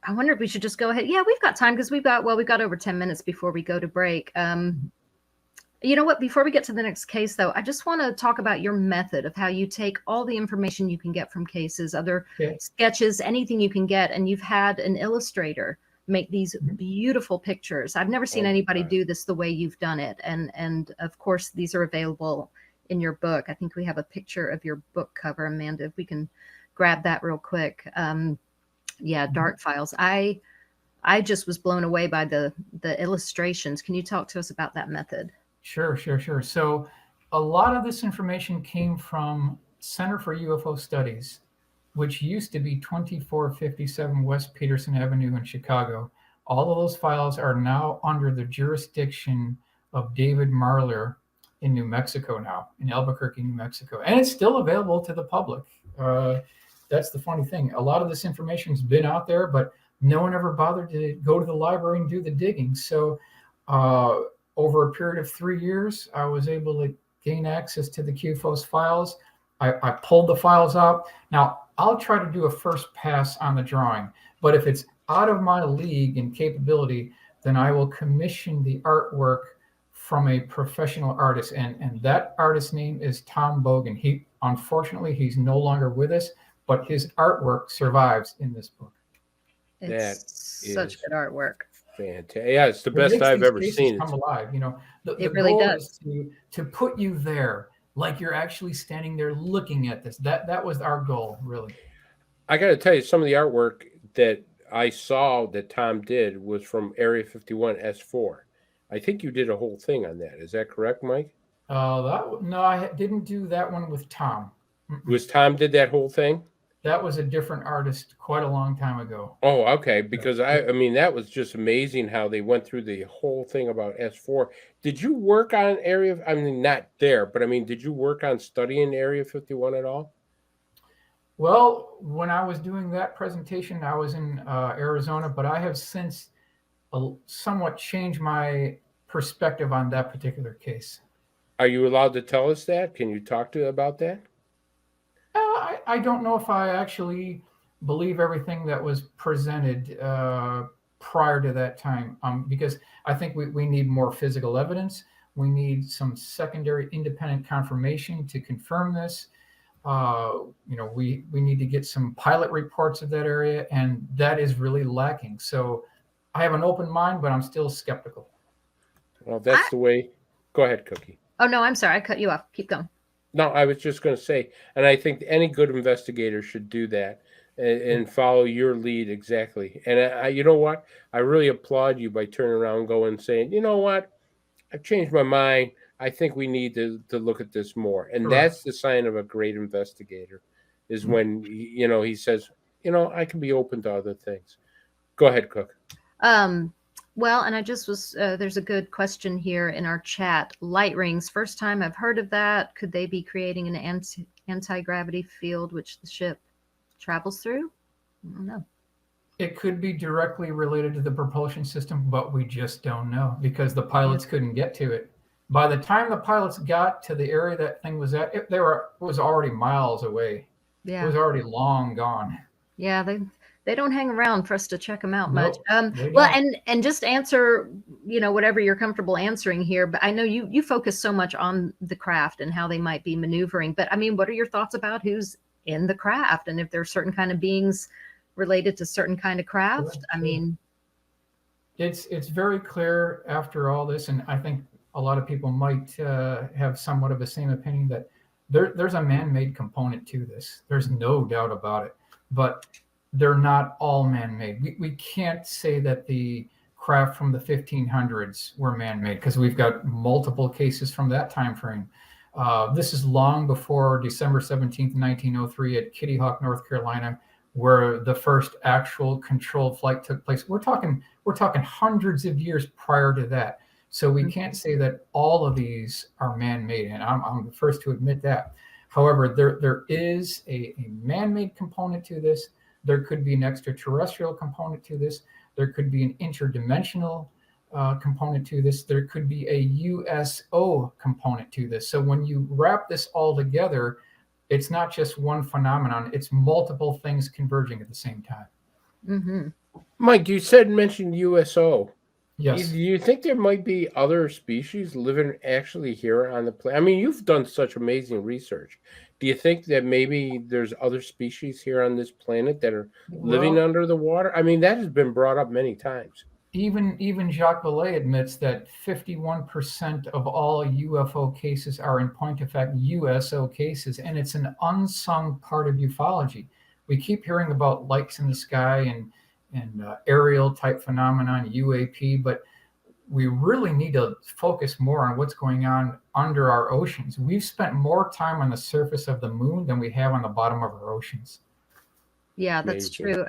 I wonder if we should just go ahead. Yeah, we've got time, because we've got over 10 minutes before we go to break. You know what? Before we get to the next case, though, I just want to talk about your method of how you take all the information you can get from cases, other sketches, anything you can get, and you've had an illustrator make these beautiful pictures. I've never seen anybody do this the way you've done it, and of course, these are available in your book. I think we have a picture of your book cover, Amanda. If we can grab that real quick. Yeah, Dark Files. I just was blown away by the illustrations. Can you talk to us about that method? Sure. So a lot of this information came from Center for UFO Studies, which used to be 2457 West Peterson Avenue in Chicago. All of those files are now under the jurisdiction of David Marler in New Mexico now, in Albuquerque, New Mexico. And it's still available to the public. That's the funny thing. A lot of this information's been out there, but no one ever bothered to go to the library and do the digging. So over a period of 3 years, I was able to gain access to the QFOS files. I pulled the files out. Now, I'll try to do a first pass on the drawing, but if it's out of my league and capability, then I will commission the artwork from a professional artist. And that artist's name is Tom Bogan. Unfortunately, he's no longer with us, but his artwork survives in this book. It's such good artwork. Fantastic. Yeah, it's the best I've ever seen. Come alive. You know, it really does. Is to put you there, like you're actually standing there looking at this. That was our goal, really. I got to tell you, some of the artwork that I saw that Tom did was from Area 51 S4. I think you did a whole thing on that. Is that correct, Mike? No, I didn't do that one with Tom. Was Tom did that whole thing? That was a different artist quite a long time ago. Oh, okay. Because I mean, that was just amazing how they went through the whole thing about S4. Did you work on I mean, not there, but I mean, did you work on studying Area 51 at all? Well, when I was doing that presentation, I was in Arizona, but I have since somewhat changed my perspective on that particular case. Are you allowed to tell us that? Can you talk about that? I don't know if I actually believe everything that was presented prior to that time, because I think we need more physical evidence. We need some secondary independent confirmation to confirm this. You know, we need to get some pilot reports of that area, and that is really lacking. So I have an open mind, but I'm still skeptical. Well, that's the way. Go ahead, Cookie. Oh, no, I'm sorry. I cut you off. Keep going. No, I was just going to say, and I think any good investigator should do that and follow your lead exactly. And you know what? I really applaud you by turning around and going and saying, you know what? I've changed my mind. I think we need to look at this more. And that's the sign of a great investigator, is when, you know, he says, you know, I can be open to other things. Go ahead, Cook. Well, and I just was, there's a good question here in our chat. Light rings, first time I've heard of that. Could they be creating an anti-gravity field which the ship travels through? I don't know. It could be directly related to the propulsion system, but we just don't know because the pilots couldn't get to it. By the time the pilots got to the area that thing was at, it was already miles away. Yeah. It was already long gone. Yeah, they don't hang around for us to check them out much. Well, and just answer, you know, whatever you're comfortable answering here. But I know you focus so much on the craft and how they might be maneuvering. But I mean, what are your thoughts about who's in the craft and if there are certain kind of beings related to certain kind of craft? I mean, it's very clear after all this, and I think a lot of people might have somewhat of the same opinion that there's a man-made component to this. There's no doubt about it. But they're not all man-made. We can't say that the craft from the 1500s were man-made because we've got multiple cases from that time frame. This is long before December 17th, 1903 at Kitty Hawk, North Carolina, where the first actual controlled flight took place. We're talking hundreds of years prior to that. So we can't say that all of these are man-made, and I'm the first to admit that. However, there is a man-made component to this. There could be an extraterrestrial component to this. There could be an interdimensional component to this. There could be a USO component to this. So when you wrap this all together, it's not just one phenomenon. It's multiple things converging at the same time. Mm-hmm. Mike, you mentioned USO. Yes. Do you think there might be other species living actually here on the planet? I mean, you've done such amazing research. Do you think that maybe there's other species here on this planet that are living under the water? I mean, that has been brought up many times. Even Jacques Vallée admits that 51% of all UFO cases are, in point of fact, USO cases, and it's an unsung part of ufology. We keep hearing about lights in the sky and aerial type phenomenon, UAP, but we really need to focus more on what's going on under our oceans. We've spent more time on the surface of the moon than we have on the bottom of our oceans. Yeah, that's Amazing. true.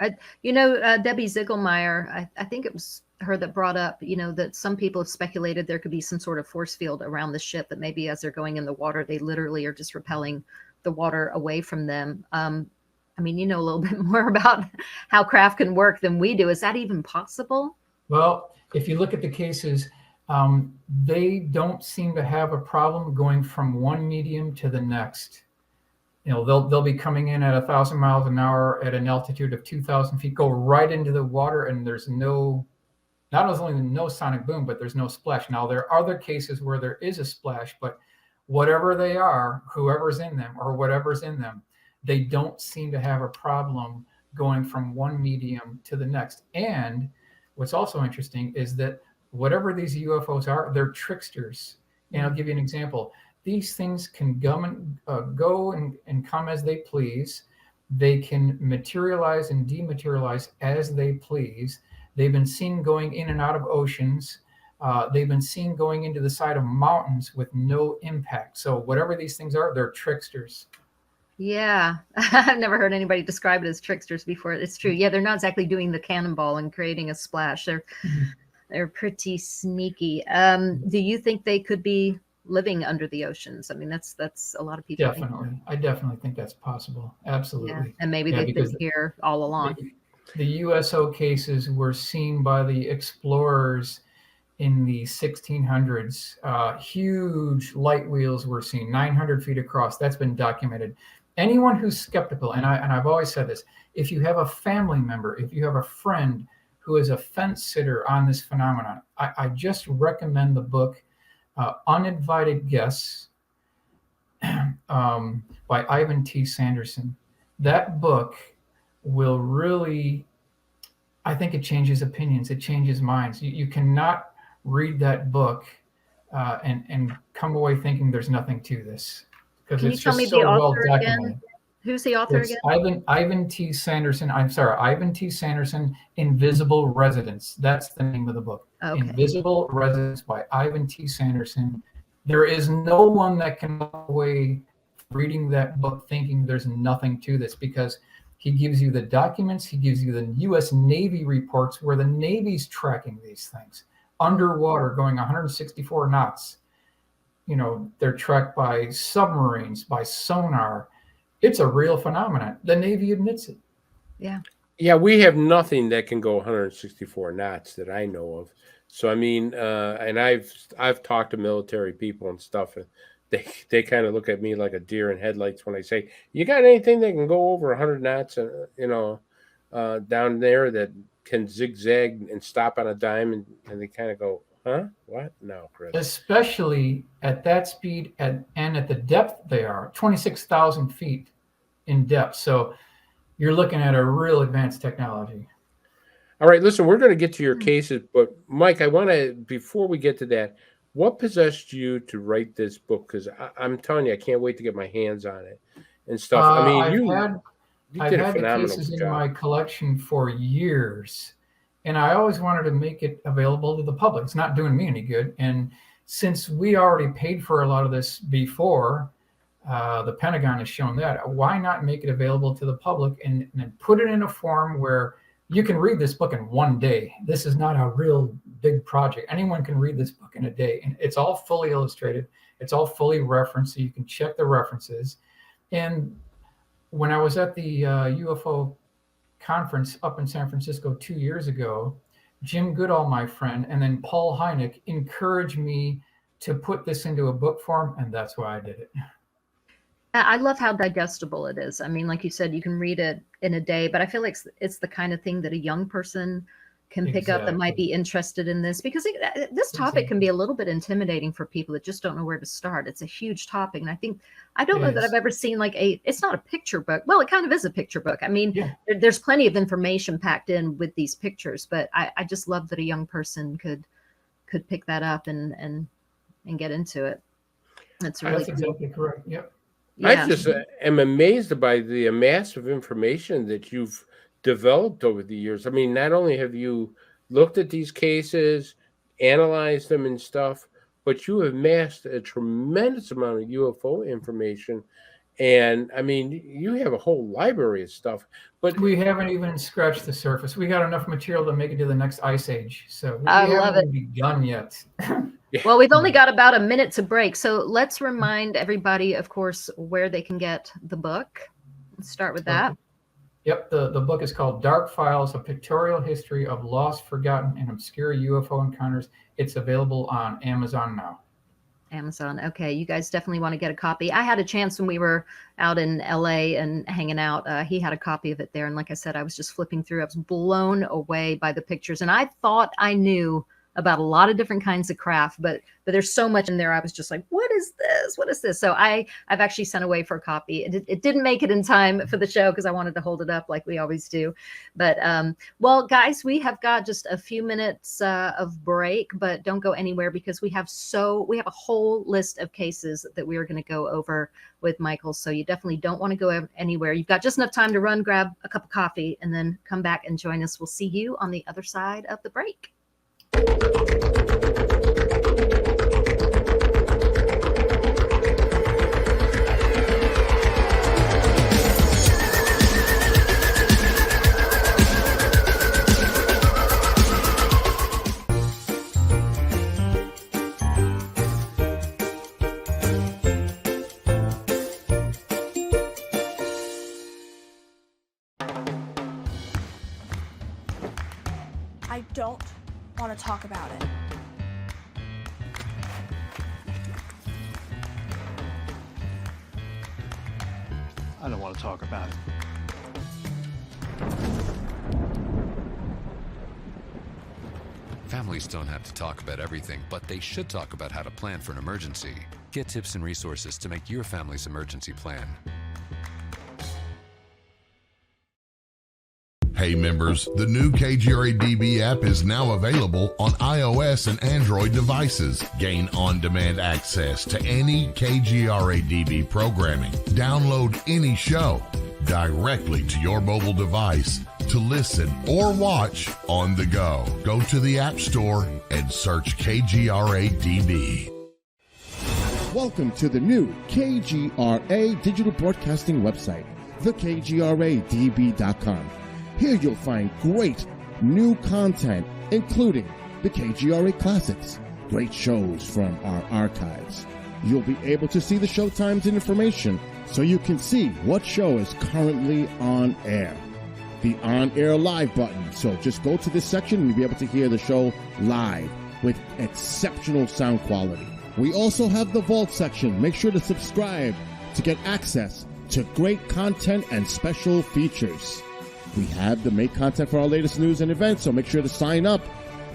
Debbie Ziegelmeyer, I think it was her that brought up, that some people have speculated there could be some sort of force field around the ship, that maybe as they're going in the water, they literally are just repelling the water away from them. I mean, you know a little bit more about how craft can work than we do. Is that even possible? Well, if you look at the cases, they don't seem to have a problem going from one medium to the next. They'll be coming in at 1,000 miles an hour at an altitude of 2,000 feet, go right into the water, and there's not only no sonic boom, but there's no splash. Now, there are other cases where there is a splash, but whatever they are, whoever's in them or whatever's in them, they don't seem to have a problem going from one medium to the next. And what's also interesting is that whatever these UFOs are, they're tricksters. And I'll give you an example. These things can go and come as they please. They can materialize and dematerialize as they please. They've been seen going in and out of oceans. They've been seen going into the side of mountains with no impact. So whatever these things are, they're tricksters. Yeah, I've never heard anybody describe it as tricksters before. It's true. Yeah, they're not exactly doing the cannonball and creating a splash. They're pretty sneaky. Do you think they could be living under the oceans? I mean, that's a lot of people. Definitely. I definitely think that's possible. Absolutely. Yeah. And maybe they've been here all along. The USO cases were seen by the explorers in the 1600s. Huge light wheels were seen, 900 feet across. That's been documented. Anyone who's skeptical, and I've always said this, if you have a family member, if you have a friend who is a fence sitter on this phenomenon, I just recommend the book Uninvited Guests by Ivan T. Sanderson. That book will really, I think it changes opinions, it changes minds. You cannot read that book and come away thinking there's nothing to this, because it's just so well documented. Who's the author again? Ivan T. Sanderson. I'm sorry, Ivan T. Sanderson, Invisible Residence. That's the name of the book. Okay. Invisible Residence by Ivan T. Sanderson. There is no one that can walk away reading that book thinking there's nothing to this, because he gives you the documents, he gives you the U.S. Navy reports where the Navy's tracking these things underwater going 164 knots. They're tracked by submarines, by sonar. It's a real phenomenon. The Navy admits it. Yeah. Yeah, we have nothing that can go 164 knots that I know of. So I mean, and I've talked to military people and stuff, and they kind of look at me like a deer in headlights when I say, "You got anything that can go over 100 knots? Down there that can zigzag and stop on a dime?" And they kind of go, "Huh? What? No, Chris." Especially at that speed and at the depth they are, 26,000 feet in depth. So you're looking at a real advanced technology. All right, listen, we're going to get to your cases, but Mike, I want to, before we get to that, what possessed you to write this book? Because I'm telling you, I can't wait to get my hands on it and stuff. I mean, I've had the cases in my collection for years, and I always wanted to make it available to the public. It's not doing me any good. And since we already paid for a lot of this before, the Pentagon has shown that, why not make it available to the public and put it in a form where you can read this book in one day. This is not a real big project. Anyone can read this book in a day. And it's all fully illustrated. It's all fully referenced, so you can check the references. And when I was at the UFO conference up in San Francisco 2 years ago, Jim Goodall, my friend, and then Paul Hynek encouraged me to put this into a book form, and that's why I did it. I love how digestible it is. I mean, like you said, you can read it in a day, but I feel like it's the kind of thing that a young person can pick up that might be interested in this, because this topic can be a little bit intimidating for people that just don't know where to start. It's a huge topic. And I don't know that I've ever seen it's not a picture book. Well, it kind of is a picture book. I mean, there's plenty of information packed in with these pictures, but I just love that a young person could pick that up and get into it. That's really That's exactly correct. Yep. Yeah. I just am amazed by the amass of information that you've developed over the years. I mean, not only have you looked at these cases, analyzed them and stuff, but you have amassed a tremendous amount of UFO information. And I mean, you have a whole library of stuff, but we haven't even scratched the surface. We got enough material to make it to the next ice age. So we I love haven't it. begun yet. Well, we've only got about a minute to break. So let's remind everybody, of course, where they can get the book. Let's start with that. Yep, the book is called Dark Files, A Pictorial History of Lost, Forgotten, and Obscure UFO Encounters. It's available on Amazon now. Amazon. Okay, you guys definitely want to get a copy. I had a chance when we were out in LA and hanging out. He had a copy of it there. And like I said, I was just flipping through. I was blown away by the pictures. And I thought I knew about a lot of different kinds of craft, but there's so much in there. I was just like, what is this? What is this? So I've actually sent away for a copy. It didn't make it in time for the show because I wanted to hold it up like we always do. But well, guys, we have got just a few minutes of break, but don't go anywhere because we have a whole list of cases that we are going to go over with Michael. So you definitely don't want to go anywhere. You've got just enough time to run, grab a cup of coffee, and then come back and join us. We'll see you on the other side of the break. I don't want to talk about it. I don't want to talk about it. Families don't have to talk about everything, but they should talk about how to plan for an emergency. Get tips and resources to make your family's emergency plan. Hey members, the new KGRA-DB app is now available on iOS and Android devices. Gain on-demand access to any KGRA-DB programming. Download any show directly to your mobile device to listen or watch on the go. Go to the App Store and search KGRA-DB. Welcome to the new KGRA digital broadcasting website, thekgradb.com. Here you'll find great new content, including the KGRA Classics, great shows from our archives. You'll be able to see the show times and information so you can see what show is currently on air. The on-air live button, so just go to this section and you'll be able to hear the show live with exceptional sound quality. We also have the Vault section. Make sure to subscribe to get access to great content and special features. We have the make content for our latest news and events, so make sure to sign up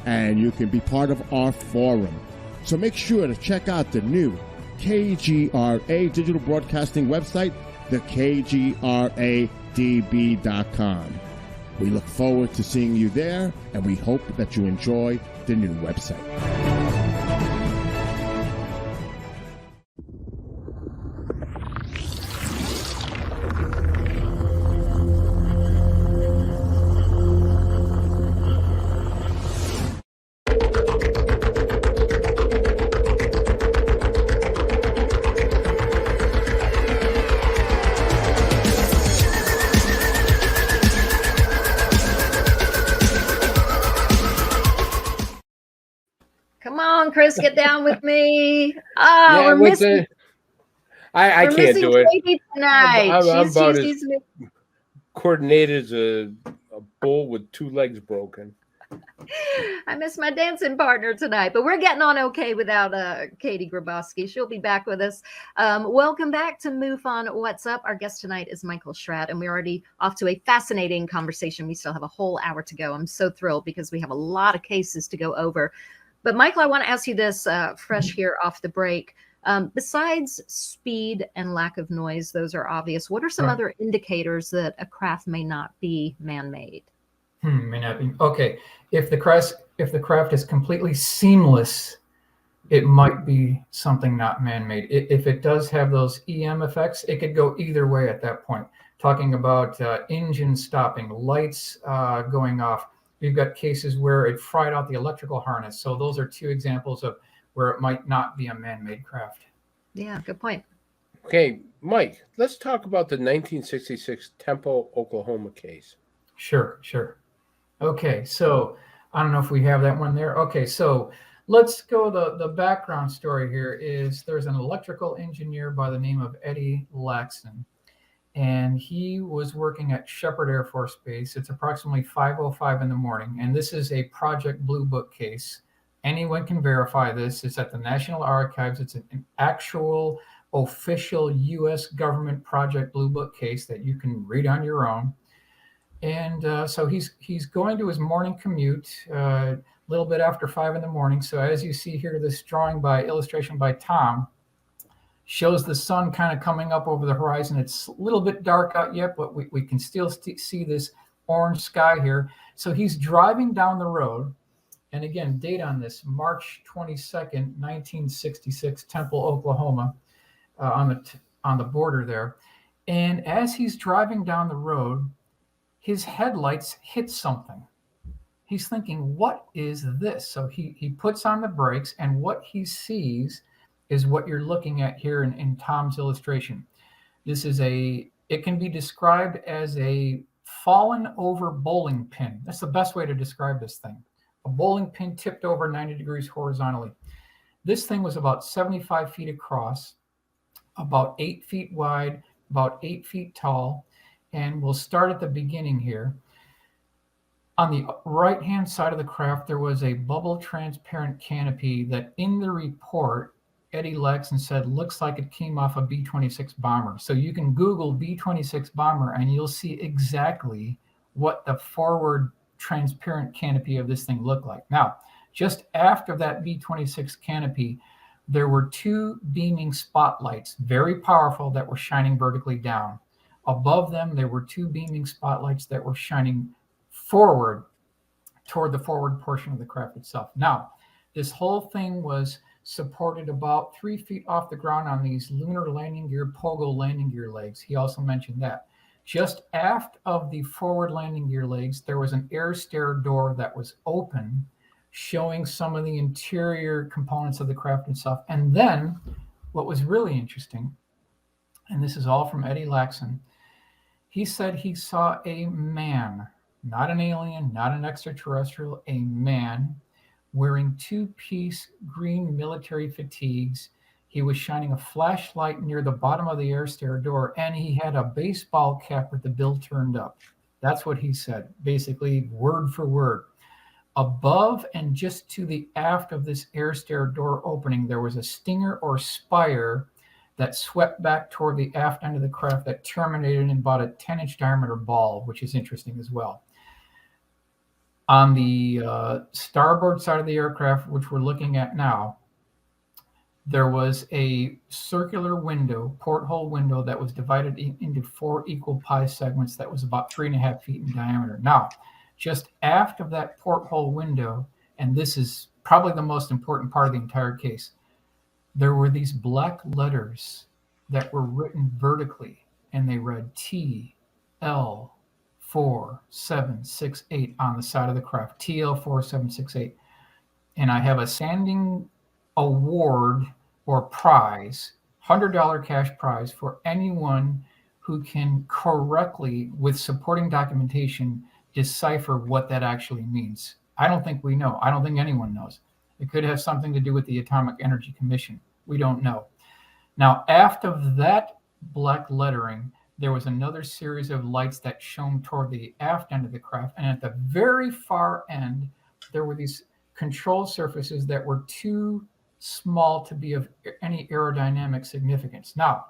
and you can be part of our forum. So make sure to check out the new KGRA digital broadcasting website, thekgradb.com. We look forward to seeing you there, and we hope that you enjoy the new website. Come on, Chris, get down with me. Oh, we're missing. I can't do it. Katie tonight. I'm about as coordinated as a bull with two legs broken. I miss my dancing partner tonight, but we're getting on okay without Katie Grabowski. She'll be back with us. Welcome back to MUFON What's Up. Our guest tonight is Michael Schratt, and we're already off to a fascinating conversation. We still have a whole hour to go. I'm so thrilled because we have a lot of cases to go over. But Michael, I want to ask you this fresh here off the break. Besides speed and lack of noise, those are obvious. What are some other indicators that a craft may not be man-made? May not be. Okay. If the craft is completely seamless, it might be something not man-made. If it does have those EM effects, it could go either way at that point. Talking about engine stopping, lights going off, We've got cases where it fried out the electrical harness. So those are two examples of where it might not be a man-made craft. Yeah, good point. Okay, Mike, let's talk about the 1966 Temple, Oklahoma case. Sure. Okay, so I don't know if we have that one there. Okay, so let's go. The background story here is there's an electrical engineer by the name of Eddie Laxton, and he was working at Shepherd Air Force Base. It's approximately 5:05 in the morning, and this is a Project Blue Book case. Anyone can verify this. It's at the National Archives. It's an actual official U.S. government Project Blue Book case that you can read on your own. And so he's going to his morning commute a little bit after 5 in the morning. So as you see here, this drawing by illustration by Tom shows the sun kind of coming up over the horizon. It's a little bit dark out yet, but we can still see this orange sky here. So he's driving down the road. And again, date on this, March 22nd, 1966, Temple, Oklahoma, on the border there. And as he's driving down the road, his headlights hit something. He's thinking, what is this? So he puts on the brakes, and what he sees is what you're looking at here in Tom's illustration. This is it can be described as a fallen over bowling pin. That's the best way to describe this thing. A bowling pin tipped over 90 degrees horizontally. This thing was about 75 feet across, about 8 feet wide, about 8 feet tall. And we'll start at the beginning here. On the right-hand side of the craft, there was a bubble transparent canopy that in the report, Eddie Laxton said, looks like it came off a B-26 bomber. So you can Google B-26 bomber and you'll see exactly what the forward transparent canopy of this thing looked like. Now, just after that B-26 canopy, there were two beaming spotlights, very powerful, that were shining vertically down. Above them, there were two beaming spotlights that were shining forward toward the forward portion of the craft itself. Now, this whole thing was supported about 3 feet off the ground on these lunar landing gear, pogo landing gear legs. He also mentioned that. Just aft of the forward landing gear legs, there was an air stair door that was open, showing some of the interior components of the craft itself. And then what was really interesting, and this is all from Eddie Laxton, he said he saw a man, not an alien, not an extraterrestrial, a man wearing two-piece green military fatigues. He was shining a flashlight near the bottom of the air stair door, and he had a baseball cap with the bill turned up. That's what he said, basically word for word. Above and just to the aft of this air stair door opening, there was a stinger or spire that swept back toward the aft end of the craft that terminated in about a 10-inch diameter ball, which is interesting as well. On the starboard side of the aircraft, which we're looking at now, there was a circular window, porthole window, that was divided into 4 equal pie segments that was about 3.5 feet in diameter. Now, just aft of that porthole window, and this is probably the most important part of the entire case, there were these black letters that were written vertically, and they read TL4768 on the side of the craft, TL4768. And I have a standing award or prize, $100 cash prize, for anyone who can correctly, with supporting documentation, decipher what that actually means. I don't think we know. I don't think anyone knows. It could have something to do with the Atomic Energy Commission. We don't know. Now, after that black lettering, there was another series of lights that shone toward the aft end of the craft. And at the very far end, there were these control surfaces that were too small to be of any aerodynamic significance. Now,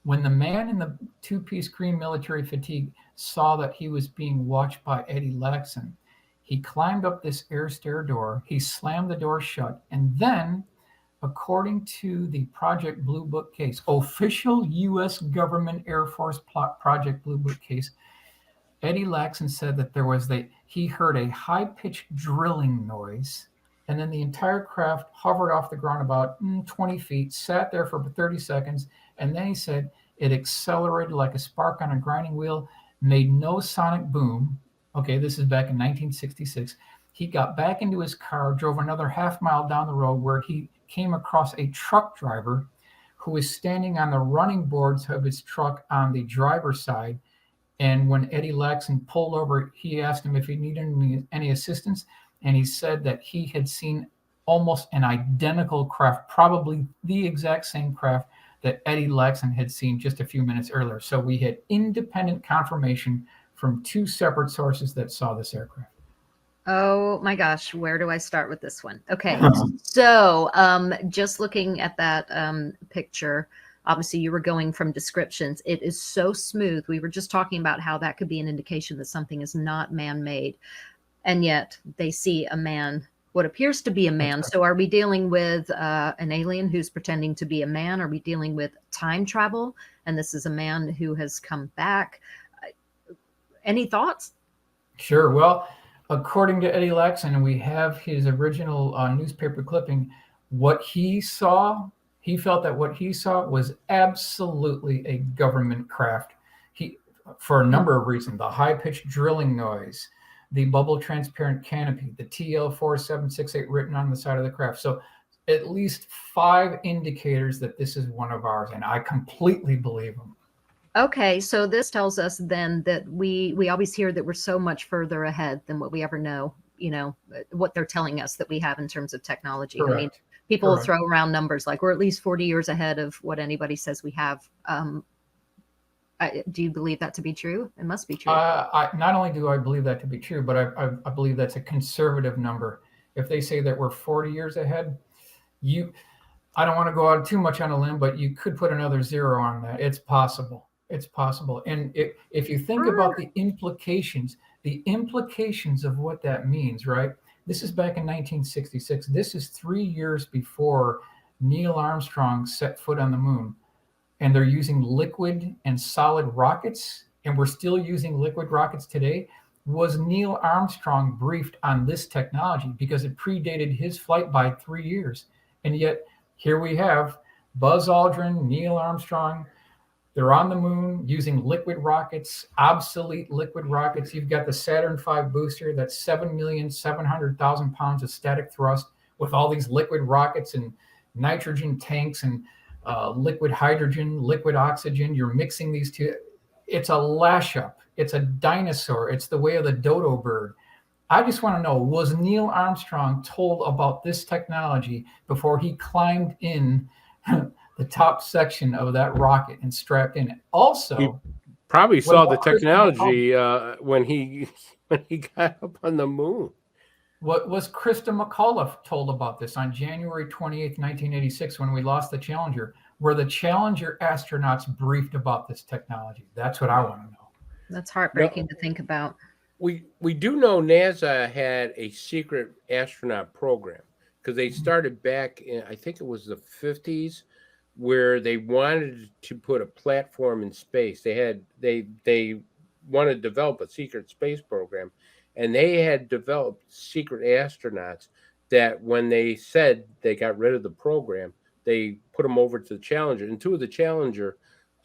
when the man in the two-piece green military fatigue saw that he was being watched by Eddie Laxton, he climbed up this air stair door, he slammed the door shut, and then, according to the Project Blue Book case, official U.S. government Air Force Project Blue Book case, Eddie Laxton said that he heard a high-pitched drilling noise, and then the entire craft hovered off the ground about 20 feet, sat there for 30 seconds, and then he said it accelerated like a spark on a grinding wheel, made no sonic boom, Okay, this is back in 1966. He got back into his car, drove another half mile down the road where he came across a truck driver who was standing on the running boards of his truck on the driver's side. And when Eddie Laxon pulled over, he asked him if he needed any assistance. And he said that he had seen almost an identical craft, probably the exact same craft that Eddie Laxon had seen just a few minutes earlier. So we had independent confirmation from two separate sources that saw this aircraft. Oh my gosh, where do I start with this one? Okay, so just looking at that picture, obviously you were going from descriptions. It is so smooth. We were just talking about how that could be an indication that something is not man-made, and yet they see a man, what appears to be a man. So are we dealing with an alien who's pretending to be a man? Are we dealing with time travel? And this is a man who has come back. Any thoughts? Sure. Well, according to Eddie Laxon, and we have his original newspaper clipping, what he saw, he felt that what he saw was absolutely a government craft. For a number of reasons, the high-pitched drilling noise, the bubble transparent canopy, the TL4768 written on the side of the craft. So at least 5 indicators that this is one of ours, and I completely believe them. Okay, so this tells us then that we always hear that we're so much further ahead than what we ever know, what they're telling us that we have in terms of technology. Correct. I mean, people Correct. throw around numbers like we're at least 40 years ahead of what anybody says we have. Do you believe that to be true? It must be true. Not only do I believe that to be true, but I believe that's a conservative number. If they say that we're 40 years ahead, I don't want to go out too much on a limb, but you could put another 0 on that. It's possible. It's possible. And if you think about the implications of what that means, right? This is back in 1966. This is 3 years before Neil Armstrong set foot on the moon. And they're using liquid and solid rockets, and we're still using liquid rockets today. Was Neil Armstrong briefed on this technology? Because it predated his flight by 3 years. And yet here we have Buzz Aldrin, Neil Armstrong. They're on the moon using liquid rockets, obsolete liquid rockets. You've got the Saturn V booster that's 7,700,000 pounds of static thrust with all these liquid rockets and nitrogen tanks and liquid hydrogen, liquid oxygen. You're mixing these two. It's a lash up. It's a dinosaur. It's the way of the dodo bird. I just want to know, was Neil Armstrong told about this technology before he climbed in the top section of that rocket and strapped in? Also, he probably saw the technology when he got up on the moon. What was Krista McAuliffe told about this on January 28th, 1986, when we lost the Challenger? Were the Challenger astronauts briefed about this technology? That's what I want to know. That's heartbreaking to think about. We do know NASA had a secret astronaut program because they started back in, I think it was the 50s, where they wanted to put a platform in space. They wanted to develop a secret space program, and they had developed secret astronauts that when they said they got rid of the program, they put them over to the Challenger. And 2 of the Challenger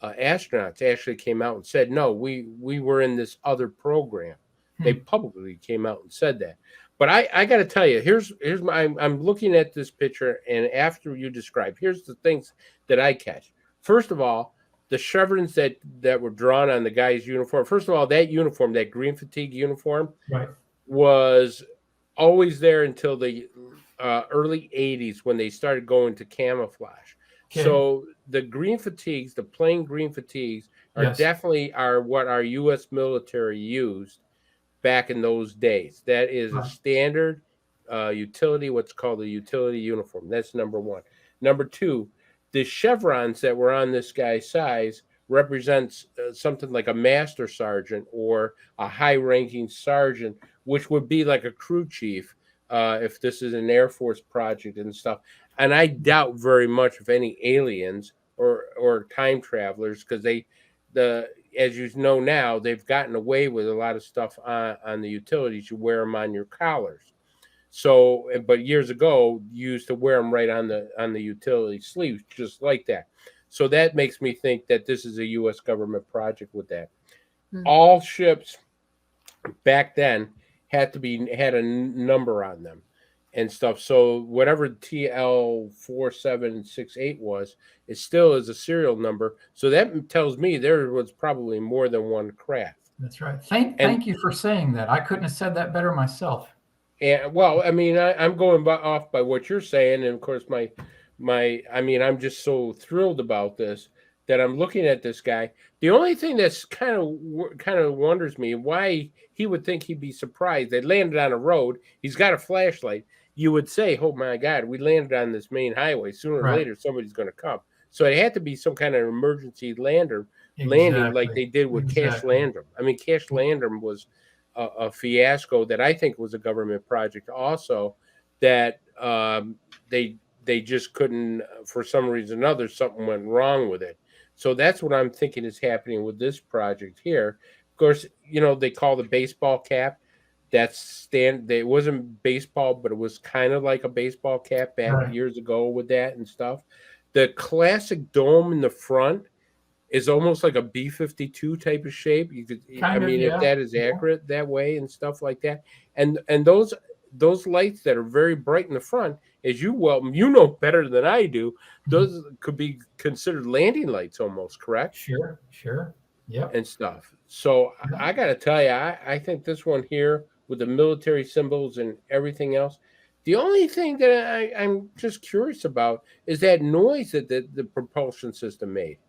astronauts actually came out and said, no, we were in this other program. They publicly came out and said that. But I got to tell you, here's I'm looking at this picture, and after you describe, here's the things that I catch. First of all, the chevrons that were drawn on the guy's uniform. First of all, that uniform, that green fatigue uniform, right, was always there until the early 80s when they started going to camouflage. Okay. So the green fatigues, the plain green fatigues, are definitely what our U.S. military used back in those days. That is a standard utility, what's called a utility uniform. That's number 1. Number 2, the chevrons that were on this guy's size represents something like a master sergeant or a high-ranking sergeant, which would be like a crew chief if this is an Air Force project and stuff. And I doubt very much if any aliens or time travelers, because as you know now, they've gotten away with a lot of stuff on the utilities. You wear them on your collars. So, but years ago, you used to wear them right on the utility sleeves, just like that. So that makes me think that this is a U.S. government project with that. All ships back then had a number on them and stuff. So whatever TL4768 was, it still is a serial number. So that tells me there was probably more than one craft. That's right. Thank you for saying that. I couldn't have said that better myself. And well, I mean, I'm going off by what you're saying, and of course, I'm just so thrilled about this that I'm looking at this guy. The only thing that's kind of wonders me why he would think he'd be surprised. They landed on a road. He's got a flashlight. You would say, "Oh my God, we landed on this main highway. Sooner or later, somebody's going to come." So it had to be some kind of emergency landing like they did with Cash Landrum. I mean, Cash Landrum was a fiasco that I think was a government project also that they just couldn't, for some reason or another, something went wrong with it. So that's what I'm thinking is happening with this project here. Of course, they call the baseball cap. It wasn't baseball, but it was kind of like a baseball cap back years ago with that and stuff. The classic dome in the front is almost like a B-52 type of shape. You could, if that is accurate that way and stuff like that. And those lights that are very bright in the front, as you know better than I do, those could be considered landing lights almost, correct? Sure. Yep. And stuff. So I got to tell you, I think this one here with the military symbols and everything else, the only thing that I'm just curious about is that noise that the propulsion system made.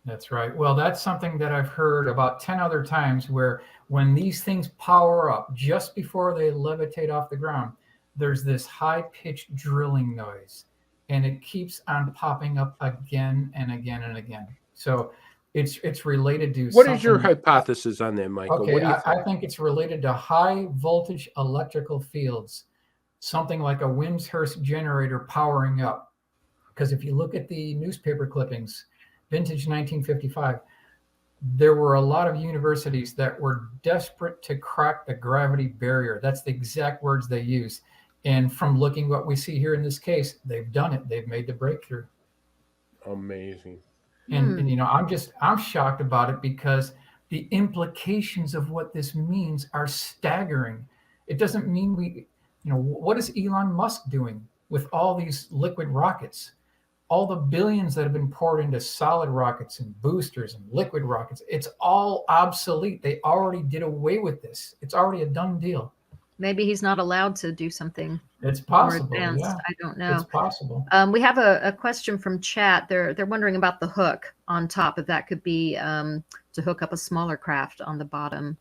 That's right. Well, that's something that I've heard about 10 other times where when these things power up just before they levitate off the ground, there's this high-pitched drilling noise, and it keeps on popping up again and again and again. So it's related to What is your hypothesis on that, Michael? Okay, What do you think? I think it's related to high voltage electrical fields, something like a Wimshurst generator powering up. Because if you look at the newspaper clippings, vintage 1955, there were a lot of universities that were desperate to crack the gravity barrier. That's the exact words they use. And from looking what we see here in this case, they've done it. They've made the breakthrough. Amazing. And I'm shocked about it because the implications of what this means are staggering. It doesn't mean what is Elon Musk doing with all these liquid rockets? All the billions that have been poured into solid rockets and boosters and liquid rockets, it's all obsolete. They already did away with this. It's already a done deal. Maybe he's not allowed to do something. It's possible. More advanced. Yeah. I don't know. It's possible. We have a question from chat. They're wondering about the hook on top. If that could be to hook up a smaller craft on the bottom.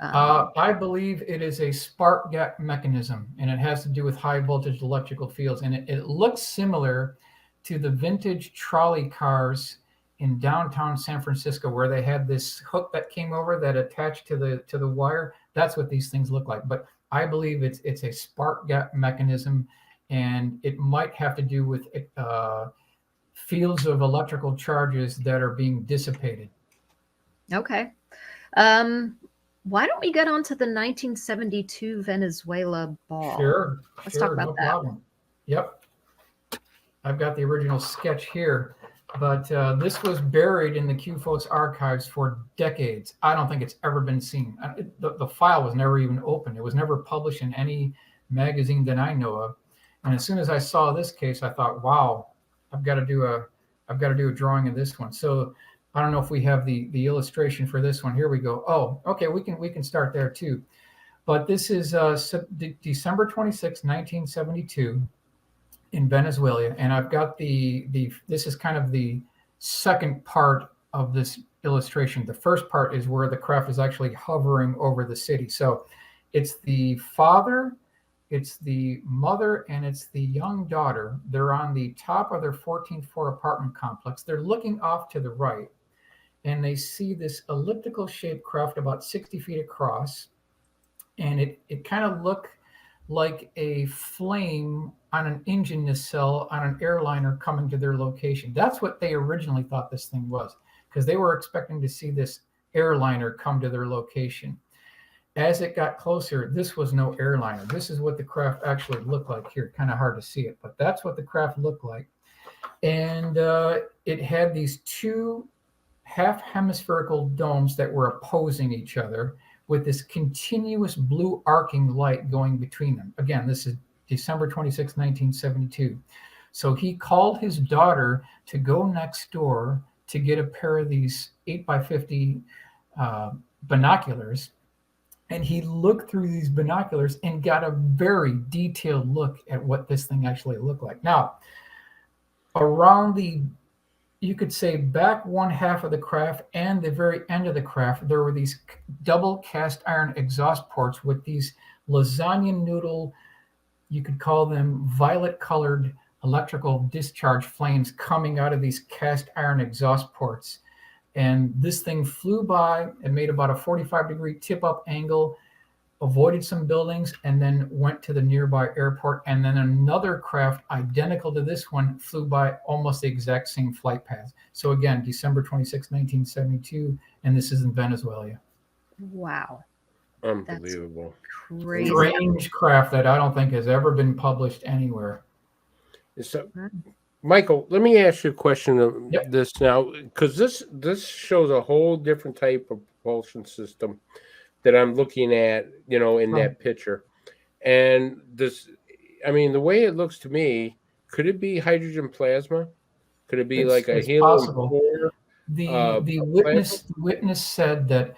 I believe it is a spark gap mechanism, and it has to do with high voltage electrical fields. And it looks similar to the vintage trolley cars in downtown San Francisco, where they had this hook that came over that attached to the wire. That's what these things look like. But I believe it's a spark gap mechanism, and it might have to do with fields of electrical charges that are being dissipated. Okay. Why don't we get on to the 1972 Venezuela ball? Sure. Let's talk about that. Problem. Yep. I've got the original sketch here, but this was buried in the QFOS archives for decades. I don't think it's ever been seen. The file was never even opened. It was never published in any magazine that I know of. And as soon as I saw this case, I thought, wow, I've got to do a drawing of this one. So I don't know if we have the illustration for this one. Here we go. Oh, okay, we can start there too. But this is December 26, 1972. In Venezuela, and I've got this is kind of the second part of this illustration. The first part is where the craft is actually hovering over the city. So it's the father, it's the mother, and it's the young daughter. They're on the top of their 14th floor apartment complex. They're looking off to the right, and they see this elliptical shaped craft about 60 feet across, and it kind of looked like a flame on an engine nacelle on an airliner coming to their location. That's what they originally thought this thing was, because they were expecting to see this airliner come to their location. As it got closer, this was no airliner. This is what the craft actually looked like here. Kind of hard to see it, but that's what the craft looked like. And it had these two half hemispherical domes that were opposing each other. with this continuous blue arcing light going between them. Again, this is December 26, 1972. So he called his daughter to go next door to get a pair of these 8x50 binoculars. And he looked through these binoculars and got a very detailed look at what this thing actually looked like. Now, around the, you could say, back one half of the craft and the very end of the craft, there were these double cast iron exhaust ports with these lasagna noodle, you could call them violet colored electrical discharge flames coming out of these cast iron exhaust ports. And this thing flew by and made about a 45-degree tip-up angle, avoided some buildings, and then went to the nearby airport. And then another craft identical to this one flew by almost the exact same flight path. So again, December 26, 1972, and this is in Venezuela. Wow. Unbelievable. That's crazy. Strange craft that I don't think has ever been published anywhere. So, Michael, let me ask you a question of this now, because this shows a whole different type of propulsion system that I'm looking at, you know, in that picture. And this, I mean, the way it looks to me, could it be hydrogen plasma? Could it be like a helium core? The witness said that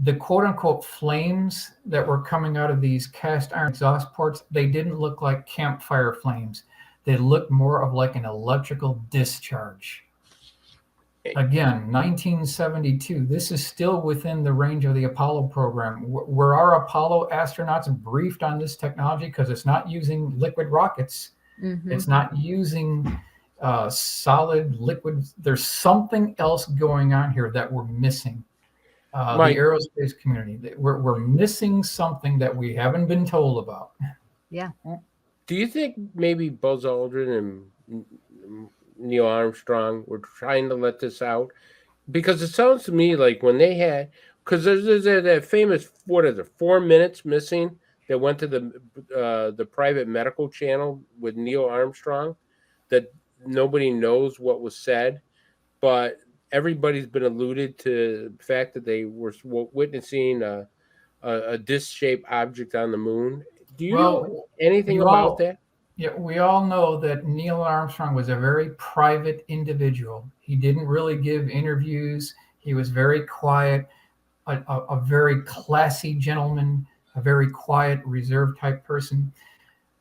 the quote unquote flames that were coming out of these cast iron exhaust ports, they didn't look like campfire flames. They looked more of like an electrical discharge. Again, 1972. This is still within the range of the Apollo program. Were our Apollo astronauts briefed on this technology? Because it's not using liquid rockets. Mm-hmm. It's not using solid liquid. There's something else going on here that we're missing. The aerospace community. We're missing something that we haven't been told about. Yeah. Do you think maybe Buzz Aldrin and Neil Armstrong were trying to let this out? Because it sounds to me like when they had, because there's that famous, 4 minutes missing that went to the private medical channel with Neil Armstrong, that nobody knows what was said, but everybody's been alluded to the fact that they were witnessing a disc-shaped object on the moon. Do you know anything about that? Yeah, we all know that Neil Armstrong was a very private individual. He didn't really give interviews. He was very quiet, a very classy gentleman, a very quiet, reserved type person.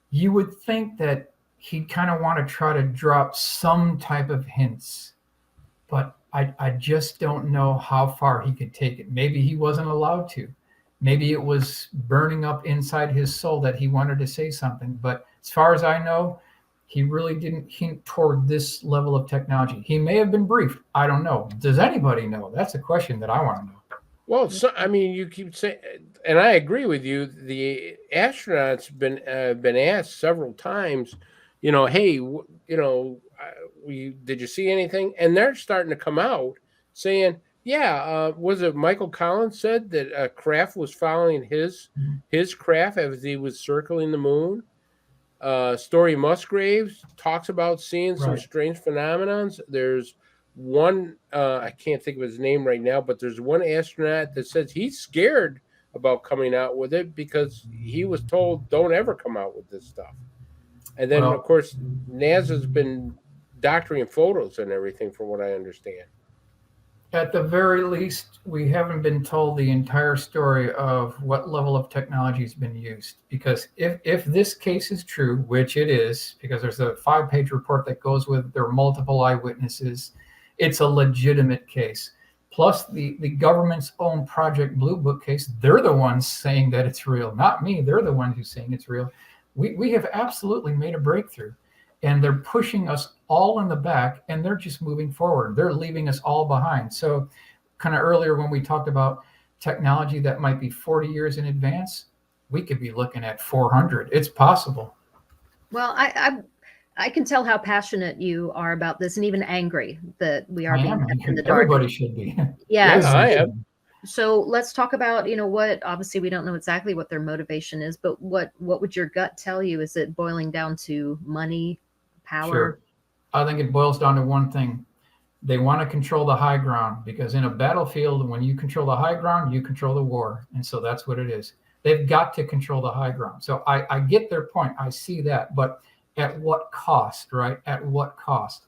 You would think that he'd kind of want to try to drop some type of hints, but I just don't know how far he could take it. Maybe he wasn't allowed to. Maybe it was burning up inside his soul that he wanted to say something. But as far as I know, he really didn't hint toward this level of technology. He may have been briefed. I don't know. Does anybody know? That's a question that I want to know. Well, so, I mean, you keep saying, and I agree with you. The astronauts been asked several times, you know, hey, you know, did you see anything? And they're starting to come out saying, yeah, was it Michael Collins said that a craft was following his craft as he was circling the moon? Story Musgraves talks about seeing some strange phenomenons. There's one, I can't think of his name right now, but there's one astronaut that says he's scared about coming out with it because he was told, don't ever come out with this stuff. And then, of course, NASA's been doctoring photos and everything, from what I understand. At the very least, we haven't been told the entire story of what level of technology has been used. Because if this case is true, which it is, because there's a 5-page report that goes with, there are multiple eyewitnesses, it's a legitimate case. Plus the government's own Project Blue Book case, they're the ones saying that it's real, not me. They're the ones who's saying it's real. We have absolutely made a breakthrough. And they're pushing us all in the back, and they're just moving forward. They're leaving us all behind. So kind of earlier when we talked about technology that might be 40 years in advance, we could be looking at 400. It's possible. Well, I can tell how passionate you are about this, and even angry that we are being kept in the dark. Everybody should be. Yes, I am. So let's talk about, you know, what, obviously we don't know exactly what their motivation is, but what would your gut tell you? Is it boiling down to money, power? Sure. I think it boils down to one thing. They want to control the high ground, because in a battlefield, when you control the high ground, you control the war. And so that's what it is. They've got to control the high ground. So I get their point. I see that. But at what cost, right? At what cost?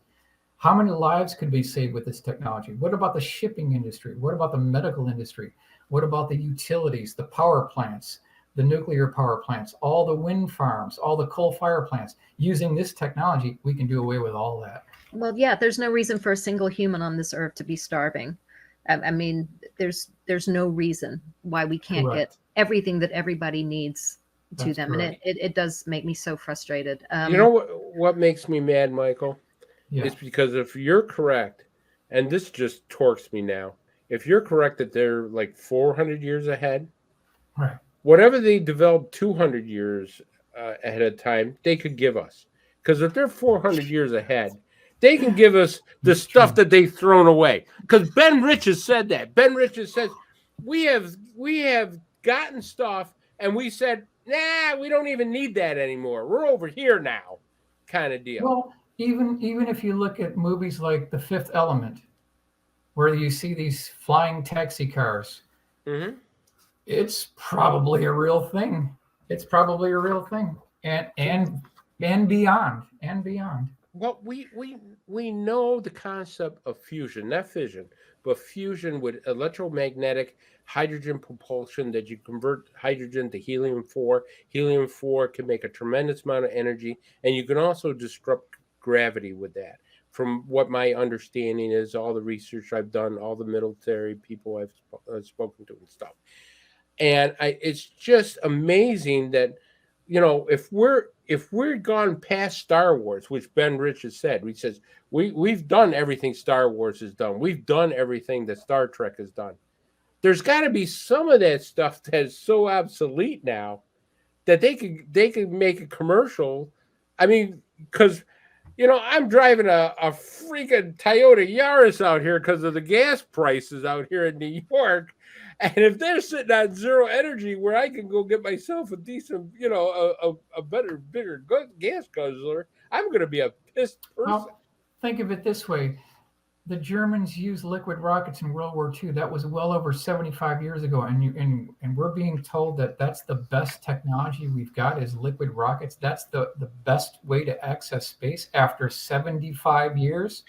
How many lives could be saved with this technology? What about the shipping industry? What about the medical industry? What about the utilities, the power plants, the nuclear power plants, all the wind farms, all the coal fire plants? Using this technology, we can do away with all that. Well, yeah, there's no reason for a single human on this earth to be starving. I mean, there's no reason why we can't get everything that everybody needs to them. And it does make me so frustrated. You know what makes me mad, Michael? Yeah. It's because if you're correct, and this just torques me now, if you're correct that they're like 400 years ahead, right? Whatever they developed 200 years ahead of time, they could give us. Because if they're 400 years ahead, they can give us the stuff that they've thrown away. Because Ben Rich has said that. Ben Rich has said, we have gotten stuff, and we said, nah, we don't even need that anymore. We're over here now, kind of deal. Well, even if you look at movies like The Fifth Element, where you see these flying taxi cars, it's probably a real thing. It's probably a real thing, and beyond, and beyond. Well, we know the concept of fusion, not fission, but fusion with electromagnetic hydrogen propulsion, that you convert hydrogen to helium-4. Helium-4 can make a tremendous amount of energy, and you can also disrupt gravity with that. From what my understanding is, all the research I've done, all the military people I've spoken to and stuff. And it's just amazing that, you know, if we're gone past Star Wars, which Ben Rich has said, he says we've done everything Star Wars has done. We've done everything that Star Trek has done. There's got to be some of that stuff that is so obsolete now that they could make a commercial. I mean, because, you know, I'm driving a freaking Toyota Yaris out here because of the gas prices out here in New York. And if they're sitting on zero energy, where I can go get myself a decent, you know, a better, bigger gas guzzler, I'm going to be a pissed person. Well, think of it this way. The Germans used liquid rockets in World War II. That was well over 75 years ago. And we're being told that that's the best technology we've got is liquid rockets. That's the best way to access space after 75 years.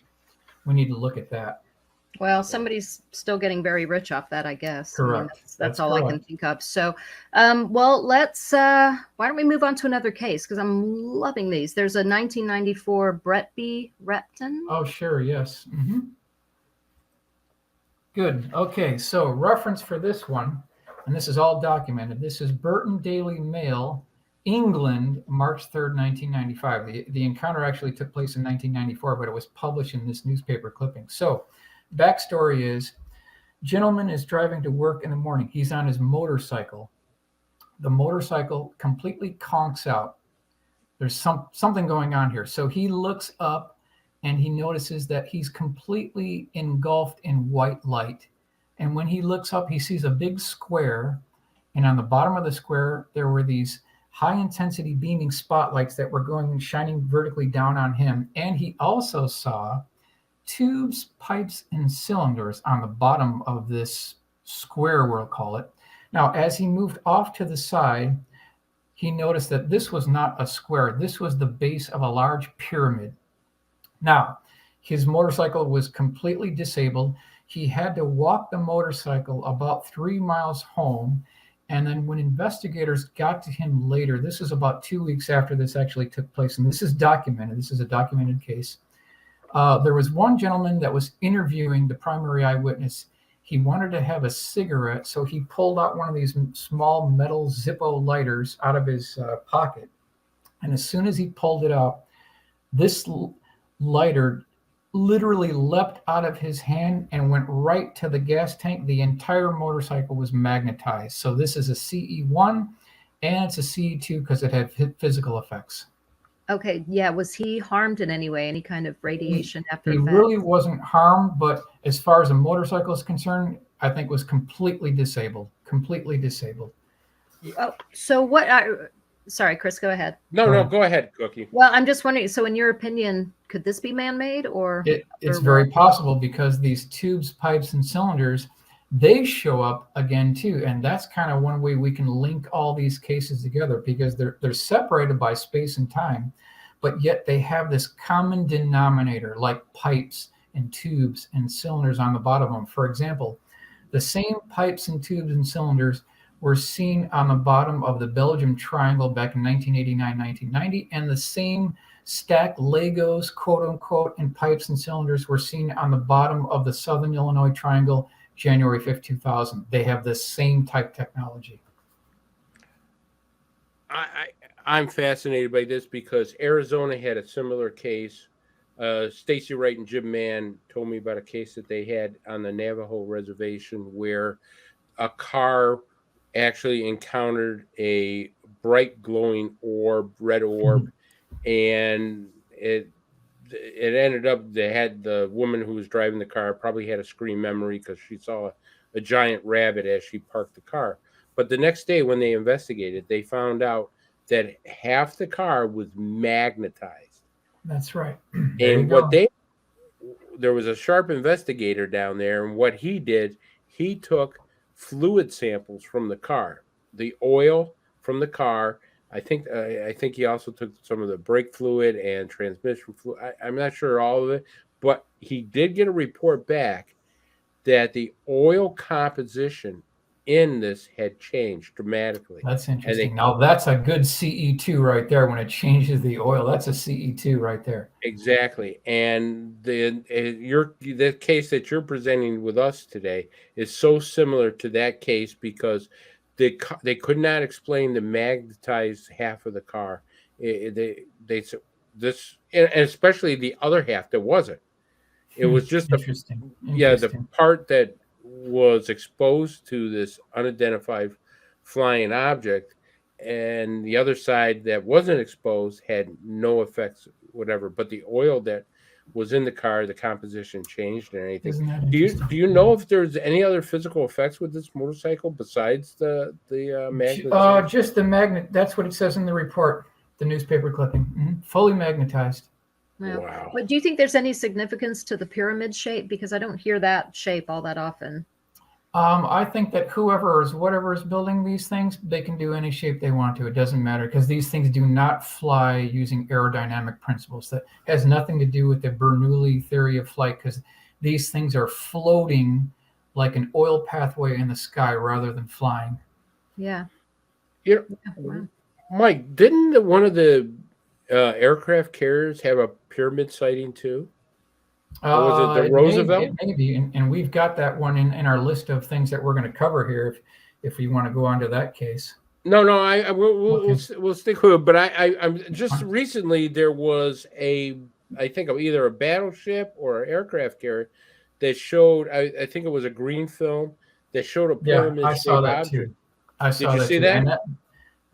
We need to look at that. Well, somebody's still getting very rich off that, I guess. Correct. I mean, that's all correct. I can think of. So, well, let's, why don't we move on to another case? Because I'm loving these. There's a 1994 Brett B. Repton. Oh, sure. Yes. Mm-hmm. Good. Okay. So reference for this one, and this is all documented. This is Burton Daily Mail, England, March 3rd, 1995. The encounter actually took place in 1994, but it was published in this newspaper clipping. So backstory is, gentleman is driving to work in the morning. He's on his motorcycle. The motorcycle completely conks out. There's something going on here. So he looks up and he notices that he's completely engulfed in white light. And when he looks up, he sees a big square. And on the bottom of the square, there were these high intensity beaming spotlights that were shining vertically down on him. And he also saw tubes, pipes, and cylinders on the bottom of this square, we'll call it. Now, as he moved off to the side, he noticed that this was not a square. This was the base of a large pyramid. Now, his motorcycle was completely disabled. He had to walk the motorcycle about 3 miles home. And then when investigators got to him later, this is about 2 weeks after this actually took place, and this is documented. This is a documented case. There was one gentleman that was interviewing the primary eyewitness. He wanted to have a cigarette, so he pulled out one of these small metal Zippo lighters out of his pocket. And as soon as he pulled it out, this lighter literally leapt out of his hand and went right to the gas tank. The entire motorcycle was magnetized. So this is a CE1 and it's a CE2 because it had physical effects. Okay, yeah. Was he harmed in any way? Any kind of radiation after He effects? really wasn't harmed, but as far as a motorcycle is concerned, I think was completely disabled. Completely disabled. Oh, so what? Sorry, Chris, go ahead. No, go ahead, Cookie. Well, I'm just wondering, so in your opinion, could this be man-made or? It's very possible because these tubes, pipes, and cylinders, they show up again too. And that's kind of one way we can link all these cases together, because they're separated by space and time, but yet they have this common denominator like pipes and tubes and cylinders on the bottom of them. For example, the same pipes and tubes and cylinders were seen on the bottom of the Belgium Triangle back in 1989, 1990, and the same stacked Legos, quote unquote, and pipes and cylinders were seen on the bottom of the Southern Illinois Triangle, January 5th, 2000. They have the same type technology. I'm fascinated by this because Arizona had a similar case. Stacy Wright and Jim Mann told me about a case that they had on the Navajo reservation where a car actually encountered a bright glowing orb, red orb, and it ended up, they had the woman who was driving the car probably had a screen memory because she saw a giant rabbit as she parked the car. But the next day when they investigated, they found out that half the car was magnetized. That's right. And there was a sharp investigator down there, and what he did, he took fluid samples from the car, the oil from the car. I think he also took some of the brake fluid and transmission fluid. I'm not sure all of it, but he did get a report back that the oil composition in this had changed dramatically. That's interesting. Now that's a good CE2 right there. When it changes the oil, that's a CE2 right there. Exactly. And the case that you're presenting with us today is so similar to that case because they could not explain the magnetized half of the car. They said this, and especially the other half that wasn't. It was just the part that was exposed to this unidentified flying object, and the other side that wasn't exposed had no effects, whatever. But the oil that was in the car, the composition changed and anything. Do you know if there's any other physical effects with this motorcycle besides the magnet? Just the magnet. That's what it says in the report, the newspaper clipping. Fully magnetized. Wow. But do you think there's any significance to the pyramid shape? Because I don't hear that shape all that often. I think that whatever is building these things, they can do any shape they want to. It doesn't matter because these things do not fly using aerodynamic principles. That has nothing to do with the Bernoulli theory of flight, because these things are floating like an oil pathway in the sky rather than flying. Yeah. Mike, didn't one of the aircraft carriers have a pyramid sighting too? Or was it the Roosevelt? Maybe, and we've got that one in our list of things that we're going to cover here if we want to go on to that case. No, we'll stick with it. But I'm just recently there was I think either a battleship or an aircraft carrier that showed, I think it was a green film that showed a pyramid. Yeah, I saw that too. Did you see that? And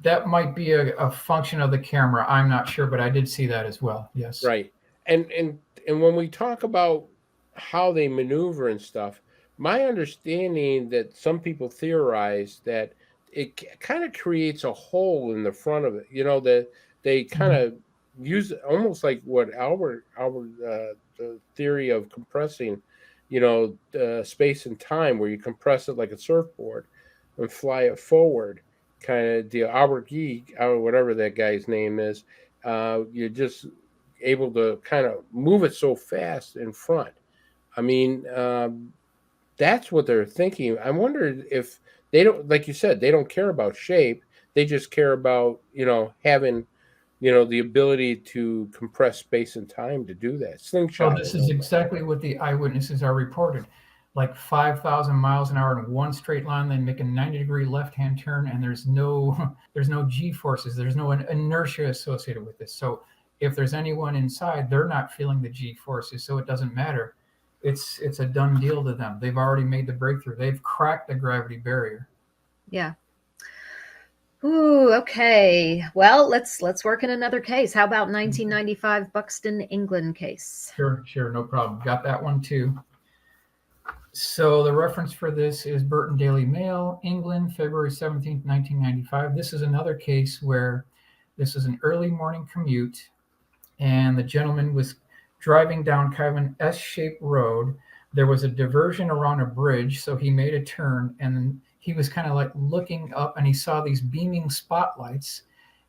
that might be a function of the camera. I'm not sure, but I did see that as well. Yes. Right. And when we talk about how they maneuver and stuff, my understanding that some people theorize that it kind of creates a hole in the front of it. You know, that they kind of use almost like what Albert the theory of compressing, space and time, where you compress it like a surfboard and fly it forward. Kind of the Albert Geek, or whatever that guy's name is. You're just able to kind of move it so fast in front. I mean, that's what they're thinking. I wonder if they don't, like you said, they don't care about shape. They just care about, having, the ability to compress space and time to do that. Slingshot. So this is exactly what the eyewitnesses are reported. Like 5,000 miles an hour in one straight line, then make a 90-degree left-hand turn, and there's no G forces. There's no inertia associated with this. So if there's anyone inside, they're not feeling the G forces, so it doesn't matter. It's a done deal to them. They've already made the breakthrough. They've cracked the gravity barrier. Yeah. Ooh, okay. Well, let's work in another case. How about 1995 Buxton, England case? Sure, no problem. Got that one too. So the reference for this is Burton Daily Mail, England, February 17th, 1995. This is another case where This is an early morning commute, and the gentleman was driving down kind of an S-shaped road. There was a diversion around a bridge, so he made a turn, and he was kind of like looking up, and he saw these beaming spotlights,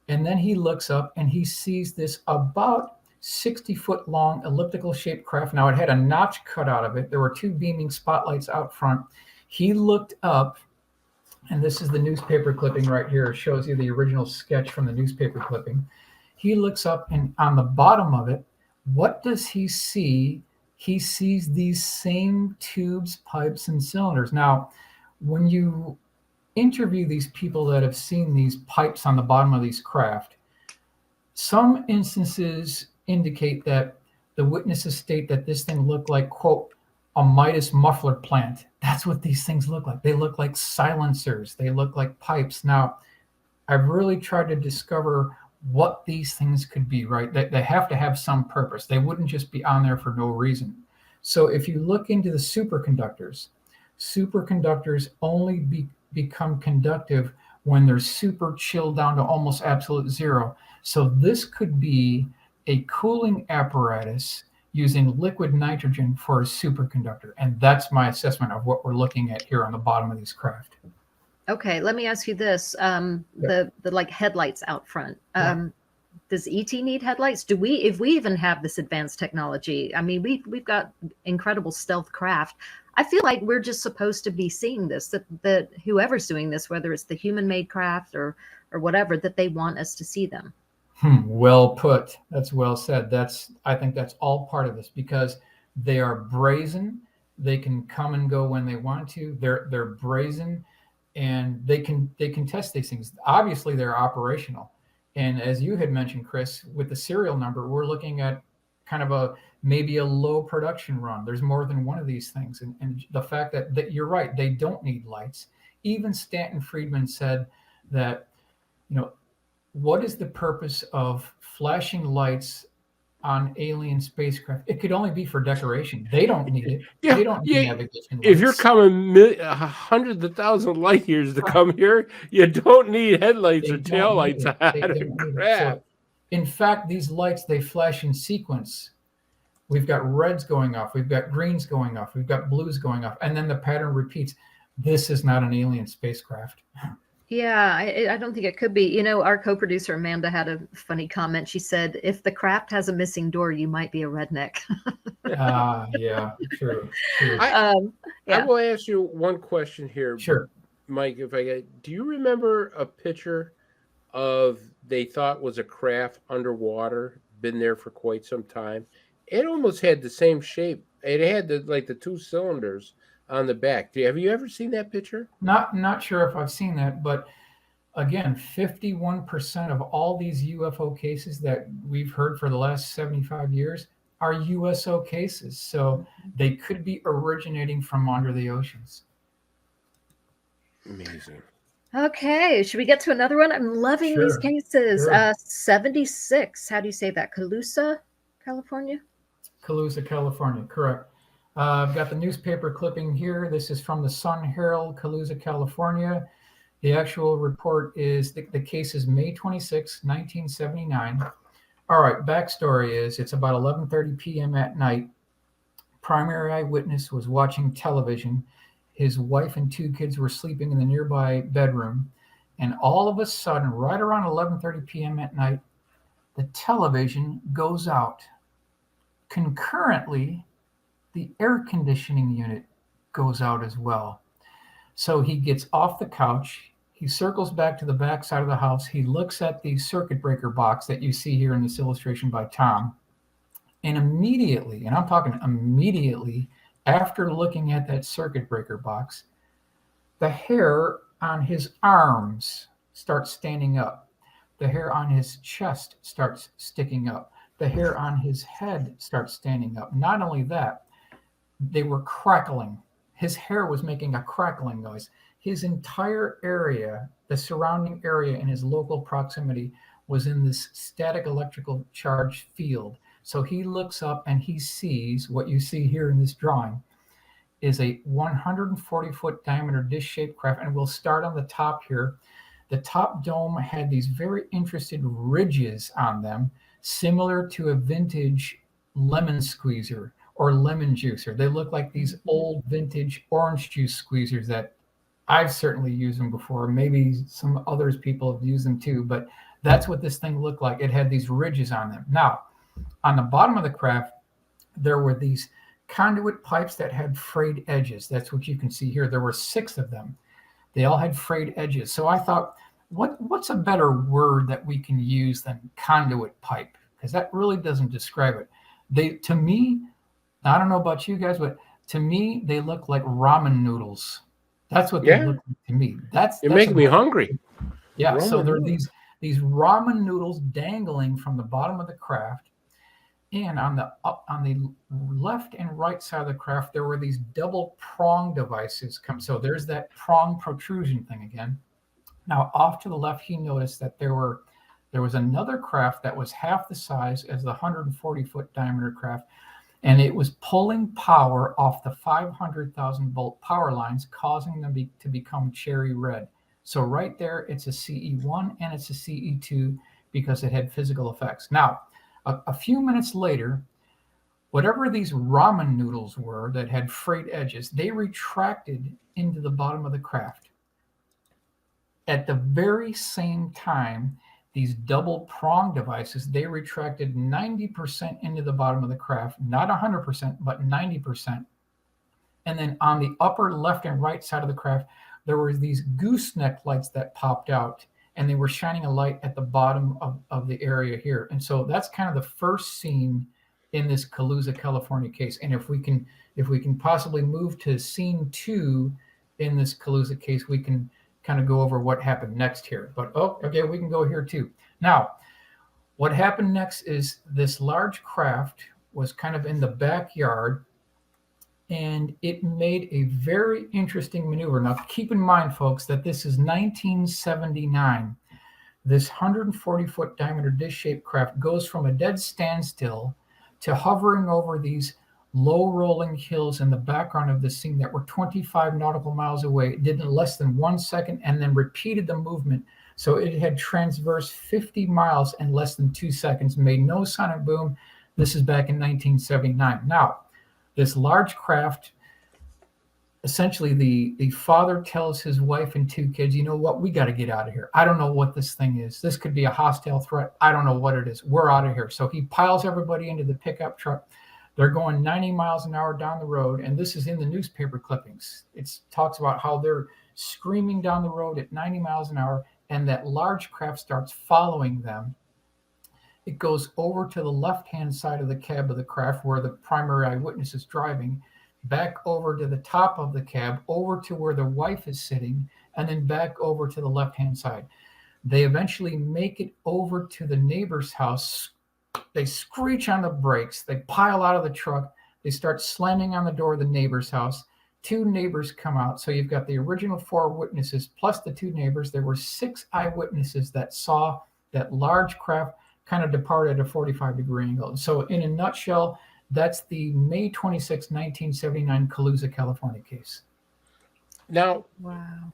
and then he looks up and he sees this about 60-foot long elliptical shaped craft. Now it had a notch cut out of it. There were two beaming spotlights out front. He looked up, and this is the newspaper clipping right here. It shows you the original sketch from the newspaper clipping. He looks up, and on the bottom of it, what does he see? He sees these same tubes, pipes, and cylinders. Now, when you interview these people that have seen these pipes on the bottom of these craft, some instances indicate that the witnesses state that this thing looked like, quote, a Midas muffler plant. That's what these things look like. They look like silencers. They look like pipes. Now, I've really tried to discover what these things could be, right? They have to have some purpose. They wouldn't just be on there for no reason. So if you look into the superconductors only become conductive when they're super chilled down to almost absolute zero. So this could be a cooling apparatus using liquid nitrogen for a superconductor. And that's my assessment of what we're looking at here on the bottom of these craft. Okay, let me ask you this. The like headlights out front. Does ET need headlights? Do we, if we even have this advanced technology? I mean, we've got incredible stealth craft. I feel like we're just supposed to be seeing this, that whoever's doing this, whether it's the human-made craft or whatever, that they want us to see them. Well put. That's well said. I think that's all part of this, because they are brazen. They can come and go when they want to. They're brazen, and they can test these things. Obviously, they're operational. And as you had mentioned, Chris, with the serial number, we're looking at kind of maybe a low production run. There's more than one of these things. And the fact that you're right, they don't need lights. Even Stanton Friedman said that, what is the purpose of flashing lights on alien spacecraft? It could only be for decoration. They don't need it. Yeah, they don't need navigation lights. If you're coming hundreds of thousands of light years to come here, you don't need headlights or tail lights on a craft. So, in fact, these lights, they flash in sequence. We've got reds going off. We've got greens going off. We've got blues going off. And then the pattern repeats. This is not an alien spacecraft. Yeah, I don't think it could be. Our co-producer Amanda had a funny comment. She said, if the craft has a missing door, you might be a redneck. Yeah, true. I will ask you one question here. Sure. Mike, do you remember a picture of they thought was a craft underwater, been there for quite some time? It almost had the same shape. It had the two cylinders on the back. Have you ever seen that picture? Not sure if I've seen that, but again, 51% of all these UFO cases that we've heard for the last 75 years are USO cases. So they could be originating from under the oceans. Amazing. Okay, should we get to another one? I'm loving these cases. Sure. 76, how do you say that? Calusa, California? Calusa, California, correct. I've got the newspaper clipping here. This is from the Sun Herald, Calusa, California. The actual report is, the case is May 26, 1979. All right, backstory is, it's about 11:30 p.m. at night. Primary eyewitness was watching television. His wife and two kids were sleeping in the nearby bedroom. And all of a sudden, right around 11:30 p.m. at night, the television goes out. Concurrently, the air conditioning unit goes out as well. So he gets off the couch. He circles back to the back side of the house. He looks at the circuit breaker box that you see here in this illustration by Tom. And immediately, and I'm talking immediately, after looking at that circuit breaker box, the hair on his arms starts standing up. The hair on his chest starts sticking up. The hair on his head starts standing up. Not only that, they were crackling. His hair was making a crackling noise. His entire area, the surrounding area in his local proximity, was in this static electrical charge field. So he looks up and he sees what you see here in this drawing is a 140-foot diameter dish-shaped craft. And we'll start on the top here. The top dome had these very interesting ridges on them, similar to a vintage lemon squeezer or lemon juicer. They look like these old vintage orange juice squeezers that I've certainly used them before. Maybe some others people have used them too, but that's what this thing looked like. It had these ridges on them. Now, on the bottom of the craft, there were these conduit pipes that had frayed edges. That's what you can see here. There were 6 of them. They all had frayed edges. So I thought, what's a better word that we can use than conduit pipe? Because that really doesn't describe it. To me, I don't know about you guys, but to me, they look like ramen noodles. That's what they look like to me. You're making me hungry. Yeah, so there are these ramen noodles dangling from the bottom of the craft. And on the left and right side of the craft, there were these double prong devices. So there's that prong protrusion thing again. Now, off to the left, he noticed that there was another craft that was half the size as the 140-foot diameter craft, and it was pulling power off the 500,000 volt power lines, causing them to become cherry red. So right there, it's a CE1 and it's a CE2 because it had physical effects. Now, a few minutes later, whatever these ramen noodles were that had frayed edges, they retracted into the bottom of the craft. At the very same time, these double prong devices, they retracted 90% into the bottom of the craft, not 100%, but 90%. And then on the upper left and right side of the craft, there were these gooseneck lights that popped out, and they were shining a light at the bottom of the area here. And so that's kind of the first scene in this Calusa, California case. And if we can possibly move to scene 2 in this Calusa case, we can kind of go over what happened next here. But okay, we can go here too. Now, what happened next is this large craft was kind of in the backyard, and it made a very interesting maneuver. Now, keep in mind, folks, that this is 1979. This 140-foot diameter dish-shaped craft goes from a dead standstill to hovering over these low-rolling hills in the background of the scene that were 25 nautical miles away. It did in less than 1 second and then repeated the movement. So it had transversed 50 miles in less than 2 seconds, made no sonic boom. This is back in 1979. Now, this large craft, essentially the father tells his wife and 2 kids, you know what, we got to get out of here. I don't know what this thing is. This could be a hostile threat. I don't know what it is. We're out of here. So he piles everybody into the pickup truck. They're going 90 miles an hour down the road, and this is in the newspaper clippings. It talks about how they're screaming down the road at 90 miles an hour, and that large craft starts following them. It goes over to the left-hand side of the cab of the craft where the primary eyewitness is driving, back over to the top of the cab, over to where the wife is sitting, and then back over to the left-hand side. They eventually make it over to the neighbor's house. They screech on the brakes. They pile out of the truck. They start slamming on the door of the neighbor's house. 2 neighbors come out. So you've got the original 4 witnesses plus the 2 neighbors. There were 6 eyewitnesses that saw that large craft kind of depart at a 45-degree angle. So in a nutshell, that's the May 26, 1979 Calusa, California case. Now, wow.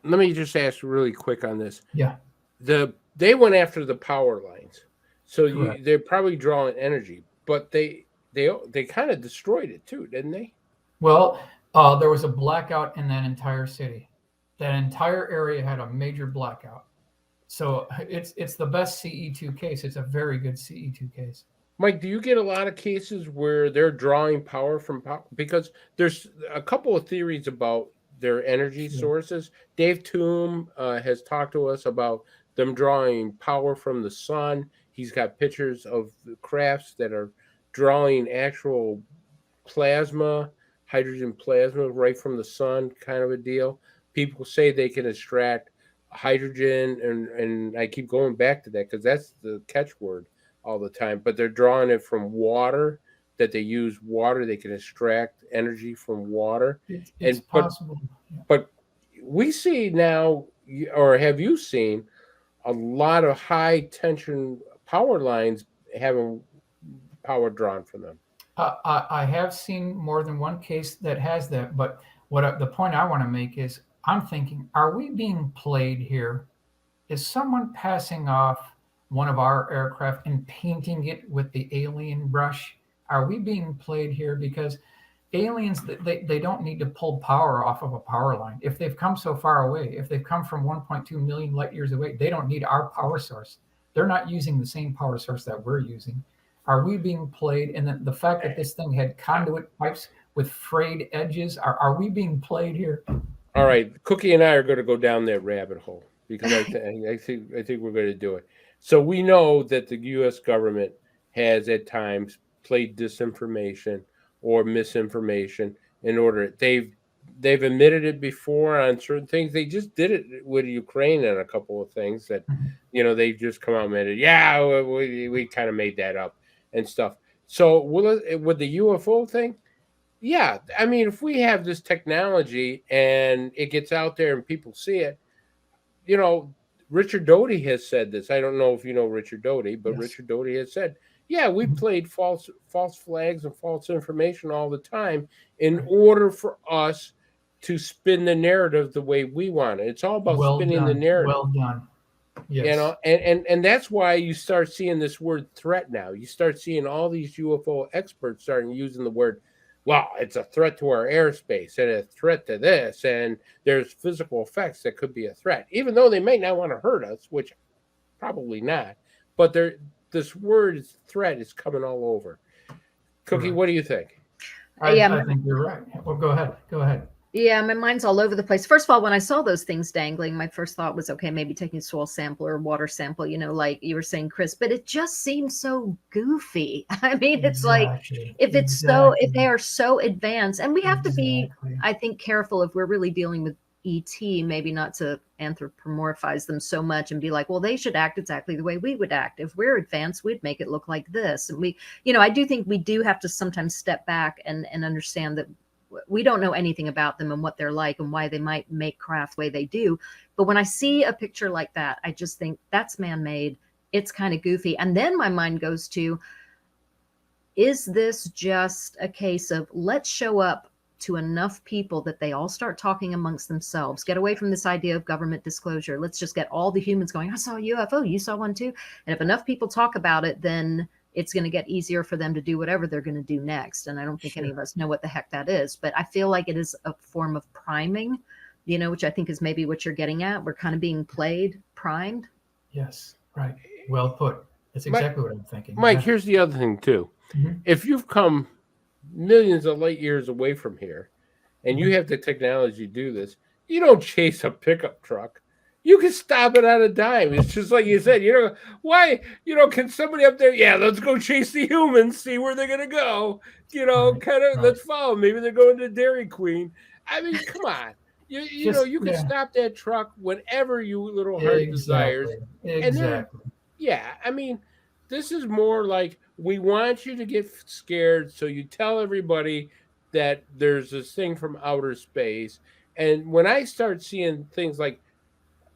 Let me just ask really quick on this. Yeah. They went after the power lines. So they're probably drawing energy, but they kind of destroyed it too, didn't they? Well, there was a blackout in that entire city. That entire area had a major blackout. So it's the best CE2 case. It's a very good CE2 case. Mike, do you get a lot of cases where they're drawing power from power? Because there's a couple of theories about their energy sources. Dave Toom has talked to us about them drawing power from the sun. He's got pictures of the crafts that are drawing actual plasma, hydrogen plasma right from the sun, kind of a deal. People say they can extract hydrogen, and I keep going back to that because that's the catchword all the time. But they're drawing it from water, that they use water. They can extract energy from water. It's possible. But we see now, or have you seen, a lot of high tension power lines having power drawn from them? I have seen more than one case that has that, but the point I want to make is I'm thinking, are we being played here? is someone passing off one of our aircraft and painting it with the alien brush? Are we being played here? Because aliens, they don't need to pull power off of a power line. If they've come so far away, if they've come from 1.2 million light years away, they don't need our power source. They're not using the same power source that we're using. Are we being played? And then the fact that this thing had conduit pipes with frayed edges, are we being played here? All right, Cookie and I are going to go down that rabbit hole because I think we're going to do it. So we know that the U.S. government has at times played disinformation or misinformation in order. They've admitted it before on certain things. They just did it with Ukraine and a couple of things that, they just come out and admitted, yeah, we kind of made that up and stuff. So with the UFO thing, yeah, I mean, if we have this technology and it gets out there and people see it, Richard Doty has said this. I don't know if you know Richard Doty, but yes. Richard Doty has said, yeah, we played false flags and false information all the time in order for us to spin the narrative the way we want it. It's all about spinning the narrative. Well done. Yes. And that's why you start seeing this word threat now. You start seeing all these UFO experts starting using the word, well, it's a threat to our airspace and a threat to this, and there's physical effects that could be a threat, even though they may not want to hurt us, which probably not. But this word threat is coming all over. Cookie, what do you think? I think you're right. Well, go ahead. Yeah, my mind's all over the place. First of all, when I saw those things dangling, my first thought was, okay, maybe taking a soil sample or water sample, like you were saying, Chris, but it just seems so goofy. I mean, it's like, if they are so advanced, and we have to be, I think, careful if we're really dealing with ET, maybe not to anthropomorphize them so much and be like, well, they should act exactly the way we would act. If we're advanced, we'd make it look like this. And I do think we do have to sometimes step back and understand that we don't know anything about them and what they're like and why they might make craft the way they do. But when I see a picture like that, I just think that's man-made. It's kind of goofy. And then my mind goes to, is this just a case of let's show up to enough people that they all start talking amongst themselves, get away from this idea of government disclosure. Let's just get all the humans going, I saw a UFO, you saw one too. And if enough people talk about it, then it's going to get easier for them to do whatever they're going to do next. And I don't think any of us know what the heck that is, but I feel like it is a form of priming, which I think is maybe what you're getting at. We're kind of being primed. Yes. Right. Well put. That's exactly what I'm thinking. Mike, here's the other thing too. If you've come millions of light years away from here and you have the technology to do this, you don't chase a pickup truck. You can stop it on a dime. It's just like you said, why, can somebody up there, yeah, let's go chase the humans, see where they're going to go, let's follow. Maybe they're going to Dairy Queen. I mean, come on. You can stop that truck whenever you little heart desires. Exactly. I mean, this is more like we want you to get scared, so you tell everybody that there's this thing from outer space. And when I start seeing things like,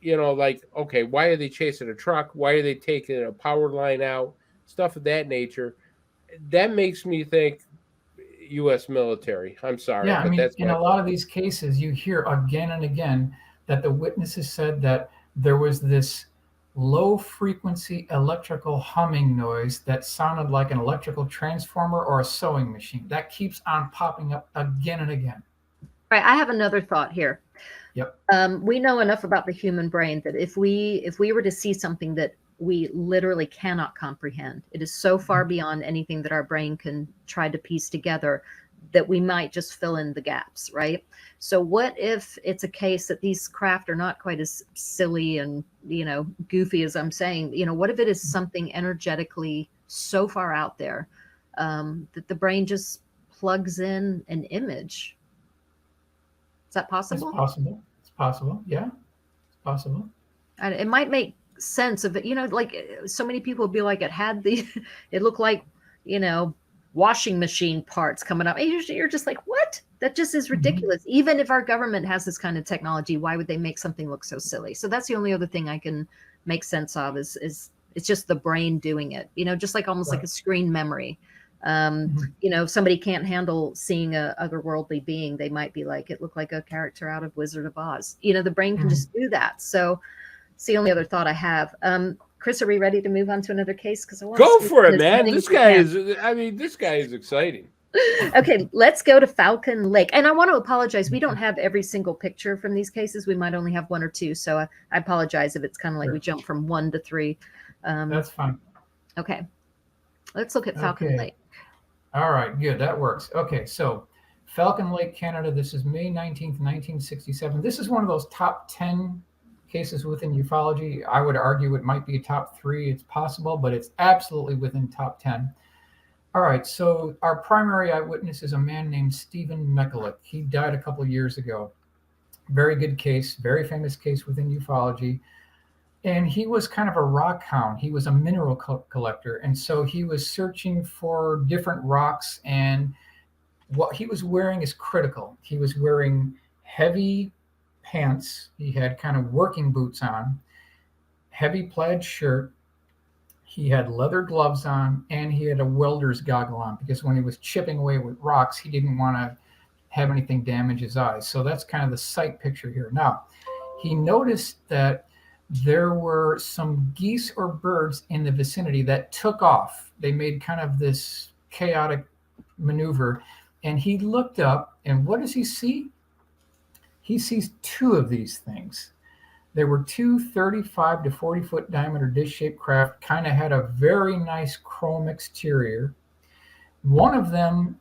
okay, why are they chasing a truck? Why are they taking a power line out? Stuff of that nature. That makes me think U.S. military. I'm sorry. Yeah, I mean, in a lot of these cases, you hear again and again that the witnesses said that there was this low-frequency electrical humming noise that sounded like an electrical transformer or a sewing machine. That keeps on popping up again and again. All right, I have another thought here. Yep. We know enough about the human brain that if we were to see something that we literally cannot comprehend, it is so far beyond anything that our brain can try to piece together that we might just fill in the gaps, right? So what if it's a case that these craft are not quite as silly and, goofy as I'm saying? What if it is something energetically so far out there that the brain just plugs in an image? Is that possible? It's possible. Yeah, it's possible. And it might make sense of it. Like so many people would be like, it looked like, washing machine parts coming up. And you're just like, what? That just is ridiculous. Even if our government has this kind of technology, why would they make something look so silly? So that's the only other thing I can make sense of is it's just the brain doing it, just like almost like a screen memory. If somebody can't handle seeing a otherworldly being, they might be like, it looked like a character out of Wizard of Oz. The brain can just do that. So It's the only other thought I have. Chris, are we ready to move on to another case? Because I want Go to for it, man. This guy is exciting. Okay, let's go to Falcon Lake. And I want to apologize. We don't have every single picture from these cases. We might only have one or two. So I apologize if it's kind of like we jump from 1 to 3. That's fine. Okay. Let's look at Falcon Lake. All right, good. That works. Okay, so Falcon Lake, Canada. This is May 19th, 1967. This is one of those top 10 cases within ufology. I would argue it might be a top 3. It's possible, but it's absolutely within top 10. All right, so our primary eyewitness is a man named Stephen Mekulik. He died a couple of years ago. Very good case, very famous case within ufology. And he was kind of a rock hound. He was a mineral collector. And so he was searching for different rocks. And what he was wearing is critical. He was wearing heavy pants. He had kind of working boots on, heavy plaid shirt. He had leather gloves on, and he had a welder's goggle on, because when he was chipping away with rocks, he didn't want to have anything damage his eyes. So that's kind of the sight picture here. Now, he noticed that there were some geese or birds in the vicinity that took off. They made kind of this chaotic maneuver, and he looked up, and what does he see? He sees 2 of these things. There were 2 35 to 40 foot diameter dish-shaped craft, kind of had a very nice chrome exterior. One of them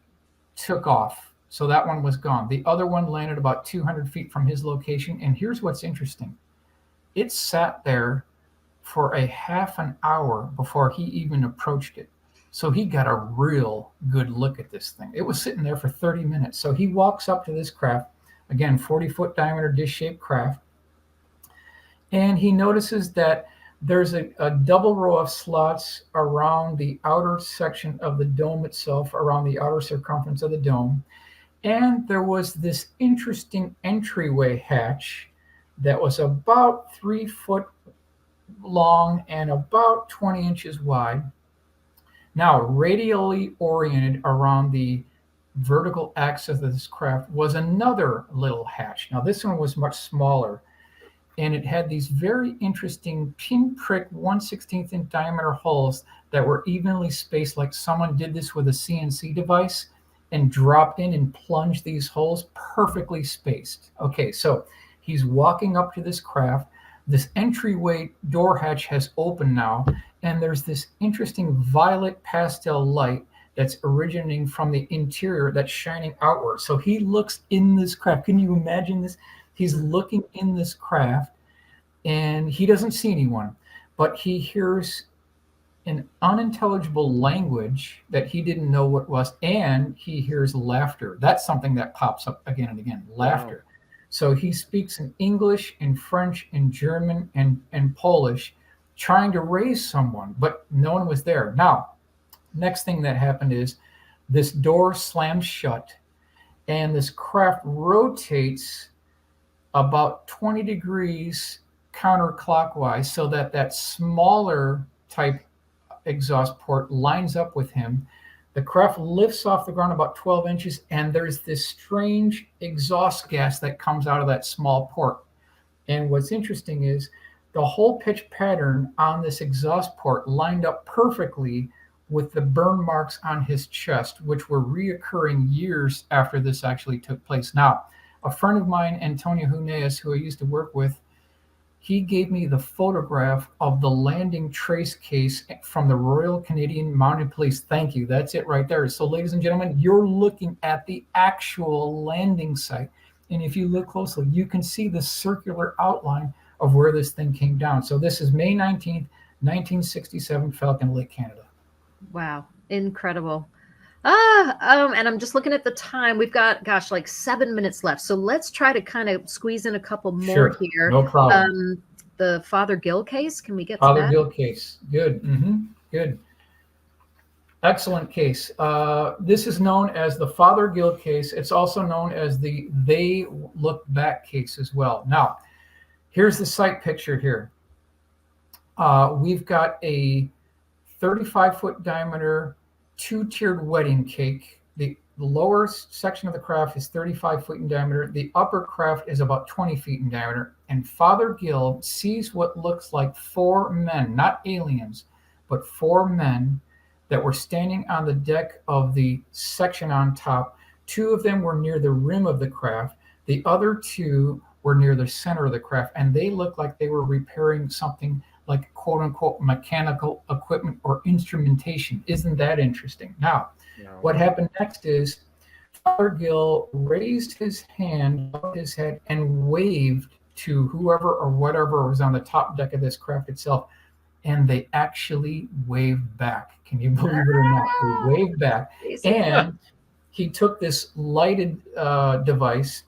took off, so that one was gone. The other one landed about 200 feet from his location, and here's what's interesting. It sat there for a half an hour before he even approached it. So he got a real good look at this thing. It was sitting there for 30 minutes. So he walks up to this craft, again, 40-foot diameter dish-shaped craft, and he notices that there's a double row of slots around the outer section of the dome itself, around the outer circumference of the dome. And there was this interesting entryway hatch that was about 3 foot long and about 20 inches wide. Now, radially oriented around the vertical axis of this craft was another little hatch. Now, this one was much smaller, and it had these very interesting pinprick 1/16 inch diameter holes that were evenly spaced, like someone did this with a CNC device and dropped in and plunged these holes, perfectly spaced. Okay, so he's walking up to this craft. This entryway door hatch has opened now, and there's this interesting violet pastel light that's originating from the interior that's shining outward. So he looks in this craft. Can you imagine this? He's looking in this craft, and he doesn't see anyone, but he hears an unintelligible language that he didn't know what was, and he hears laughter. That's something that pops up again and again, laughter. Wow. So he speaks in English, in French, in German, and Polish, trying to raise someone, but no one was there. Now, next thing that happened is this door slams shut, and this craft rotates about 20 degrees counterclockwise, so that that smaller type exhaust port lines up with him. The craft lifts off the ground about 12 inches, and there's this strange exhaust gas that comes out of that small port. And what's interesting is the hole pitch pattern on this exhaust port lined up perfectly with the burn marks on his chest, which were reoccurring years after this actually took place. Now, a friend of mine, Antonio Huneas, who I used to work with, he gave me the photograph of the landing trace case from the Royal Canadian Mounted Police. Thank you. That's it right there. So, ladies and gentlemen, you're looking at the actual landing site. And if you look closely, you can see the circular outline of where this thing came down. So this is May 19th, 1967, Falcon Lake, Canada. Wow. Incredible. And I'm just looking at the time. We've got, gosh, like 7 minutes left. So let's try to kind of squeeze in a couple more here. No problem. The Father Gill case. Can we get to Father that? Gill case. Good. Good. Excellent case. This is known as the Father Gill case. It's also known as the They Look Back case as well. Now, here's the site picture here. We've got a 35-foot diameter, 2-tiered wedding cake. The the lower section of the craft is 35 feet in diameter. The upper craft is about 20 feet in diameter. And Father Gill sees what looks like 4 men, not aliens, but 4 men that were standing on the deck of the section on top. 2 of them were near the rim of the craft. The other 2 were near the center of the craft, and they looked like they were repairing something like quote unquote mechanical equipment or instrumentation. Isn't that interesting? Now, what happened next is Father Gill raised his hand above his head and waved to whoever or whatever was on the top deck of this craft itself, and they actually waved back. Can you believe it or not? They waved back. And he took this lighted device,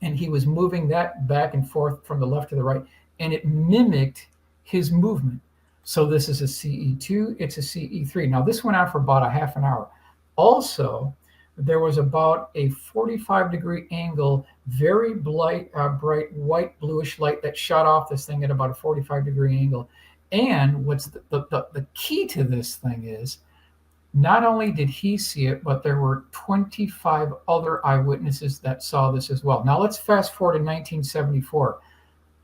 and he was moving that back and forth from the left to the right, and it mimicked his movement. So this is a CE2, it's a CE3. Now this went on for about a half an hour. Also, there was about a 45-degree angle, very bright white bluish light that shot off this thing at about a 45-degree angle. And what's the key to this thing is, not only did he see it, but there were 25 other eyewitnesses that saw this as well. Now let's fast forward to 1974.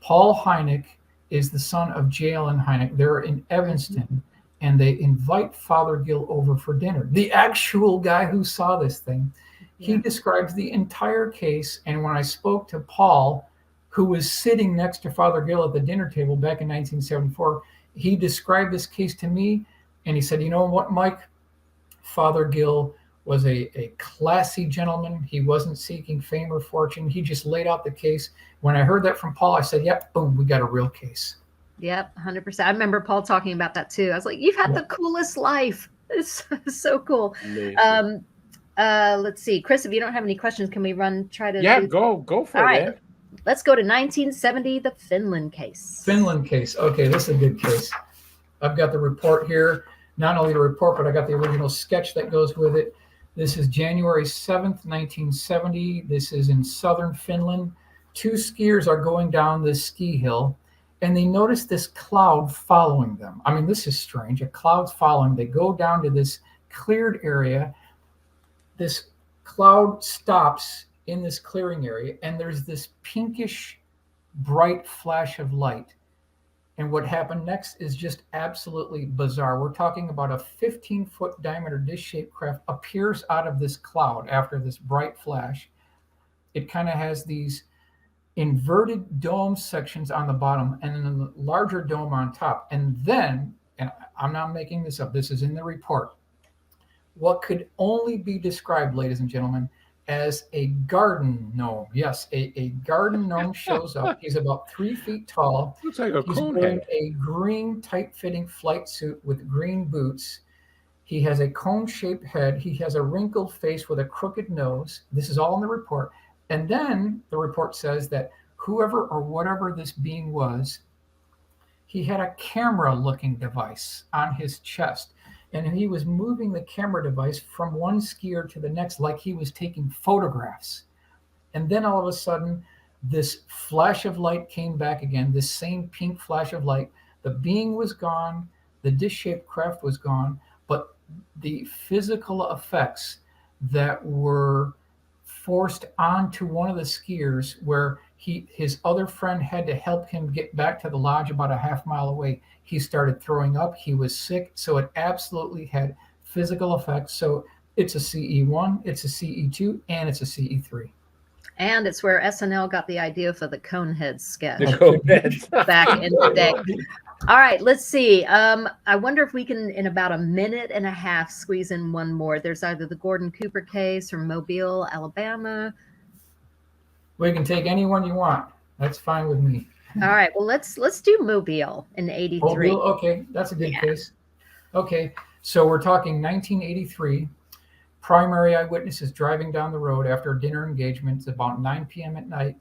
Paul Hynek is the son of Jalen Hynek. They're in Evanston, and they invite Father Gill over for dinner. The actual guy who saw this thing. He describes the entire case, and when I spoke to Paul, who was sitting next to Father Gill at the dinner table back in 1974, he described this case to me, and he said, you know what, Mike? Father Gill was a classy gentleman. He wasn't seeking fame or fortune. He just laid out the case. When I heard that from Paul, I said, yep, boom, we got a real case. Yep, 100%. I remember Paul talking about that too. I was like, you've had the coolest life. It's so cool. Let's see. Chris, if you don't have any questions, can we try to go for it. Right. Let's go to 1970, the Finland case. Finland case. Okay, this is a good case. I've got the report here. Not only the report, but I got the original sketch that goes with it. This is January 7th, 1970. This is in southern Finland. 2 skiers are going down this ski hill, and they notice this cloud following them. I mean, this is strange. A cloud's following. They go down to this cleared area. This cloud stops in this clearing area, and there's this pinkish, bright flash of light. And what happened next is just absolutely bizarre. We're talking about a 15-foot diameter disc-shaped craft appears out of this cloud after this bright flash. It kind of has these inverted dome sections on the bottom and then a larger dome on top. And then, and I'm not making this up, this is in the report, what could only be described, ladies and gentlemen, as a garden gnome. Yes, a garden gnome shows up. He's about 3 feet tall. Looks like a He's cone wearing head. a green, tight-fitting flight suit with green boots. He has a cone-shaped head. He has a wrinkled face with a crooked nose. This is all in the report. And then the report says that whoever or whatever this being was, he had a camera-looking device on his chest. And he was moving the camera device from one skier to the next like he was taking photographs. And then all of a sudden, this flash of light came back again, this same pink flash of light. The being was gone, the disc-shaped craft was gone, but the physical effects that were forced onto one of the skiers where his other friend had to help him get back to the lodge about a half mile away. He started throwing up. He was sick. So it absolutely had physical effects. So it's a CE1, it's a CE2, and it's a CE3. And it's where SNL got the idea for the Conehead sketch. The Conehead. Back in the day. All right, let's see. I wonder if we can, in about a minute and a half, squeeze in one more. There's either the Gordon Cooper case or Mobile, Alabama. We can take any one you want. That's fine with me. All right, well, let's do Mobile in 83. Mobile, okay, that's a good case. Okay, so we're talking 1983. Primary eyewitnesses driving down the road after a dinner engagement. It's about 9 p.m. at night.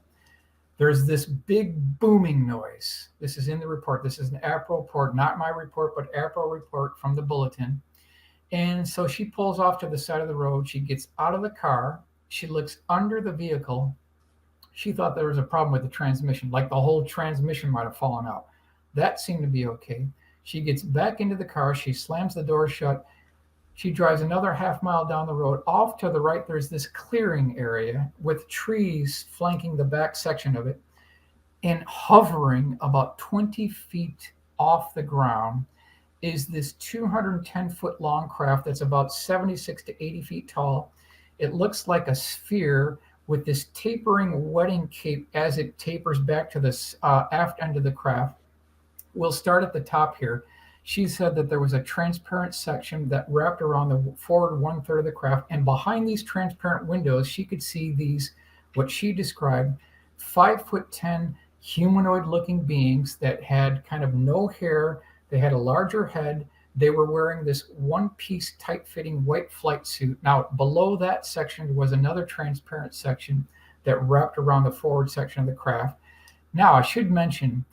There's this big booming noise. This is in the report. This is an APRO report, not my report, but APRO report from the bulletin. And so she pulls off to the side of the road. She gets out of the car. She looks under the vehicle. She thought there was a problem with the transmission, like the whole transmission might have fallen out. That seemed to be okay. She gets back into the car. She slams the door shut. She drives another half-mile down the road. Off to the right, there's this clearing area with trees flanking the back section of it. And hovering about 20 feet off the ground is this 210-foot long craft that's about 76 to 80 feet tall. It looks like a sphere with this tapering wedding cape as it tapers back to the aft end of the craft. We'll start at the top here. She said that there was a transparent section that wrapped around the forward 1/3 of the craft, and behind these transparent windows, she could see these, what she described, 5'10" humanoid-looking beings that had kind of no hair. They had a larger head. They were wearing this one-piece, tight-fitting white flight suit. Now, below that section was another transparent section that wrapped around the forward section of the craft. Now, I should mention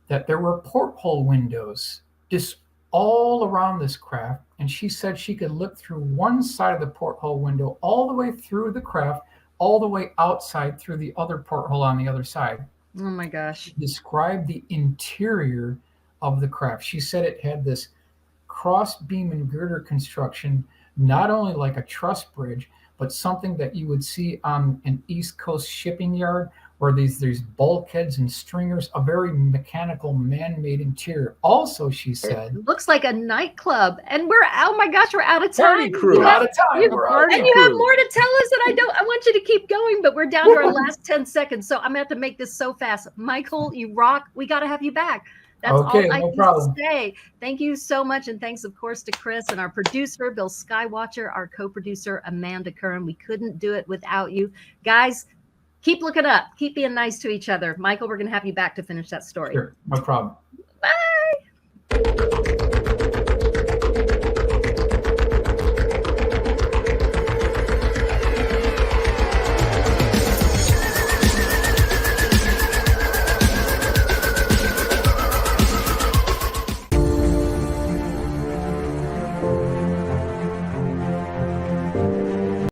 that there were porthole windows just all around this craft, and she said she could look through one side of the porthole window all the way through the craft, all the way outside through the other porthole on the other side. Oh my gosh. She described the interior of the craft. She said it had this cross beam and girder construction, not only like a truss bridge, but something that you would see on an East Coast shipping yard, where there's bulkheads and stringers, a very mechanical, man-made interior. Also, she said, it looks like a nightclub, and oh my gosh, we're out of time. Party crew. We're out of time. And you have more to tell us, and I want you to keep going, but we're down to our last 10 seconds, so I'm gonna have to make this so fast. Michael, you rock. We got to have you back. That's okay, all I no can problem. say. Thank you so much, and thanks, of course, to Chris and our producer, Bill Skywatcher, our co-producer, Amanda Curran. We couldn't do it without you. Guys, keep looking up. Keep being nice to each other. Michael, we're going to have you back to finish that story. Sure, no problem. Bye.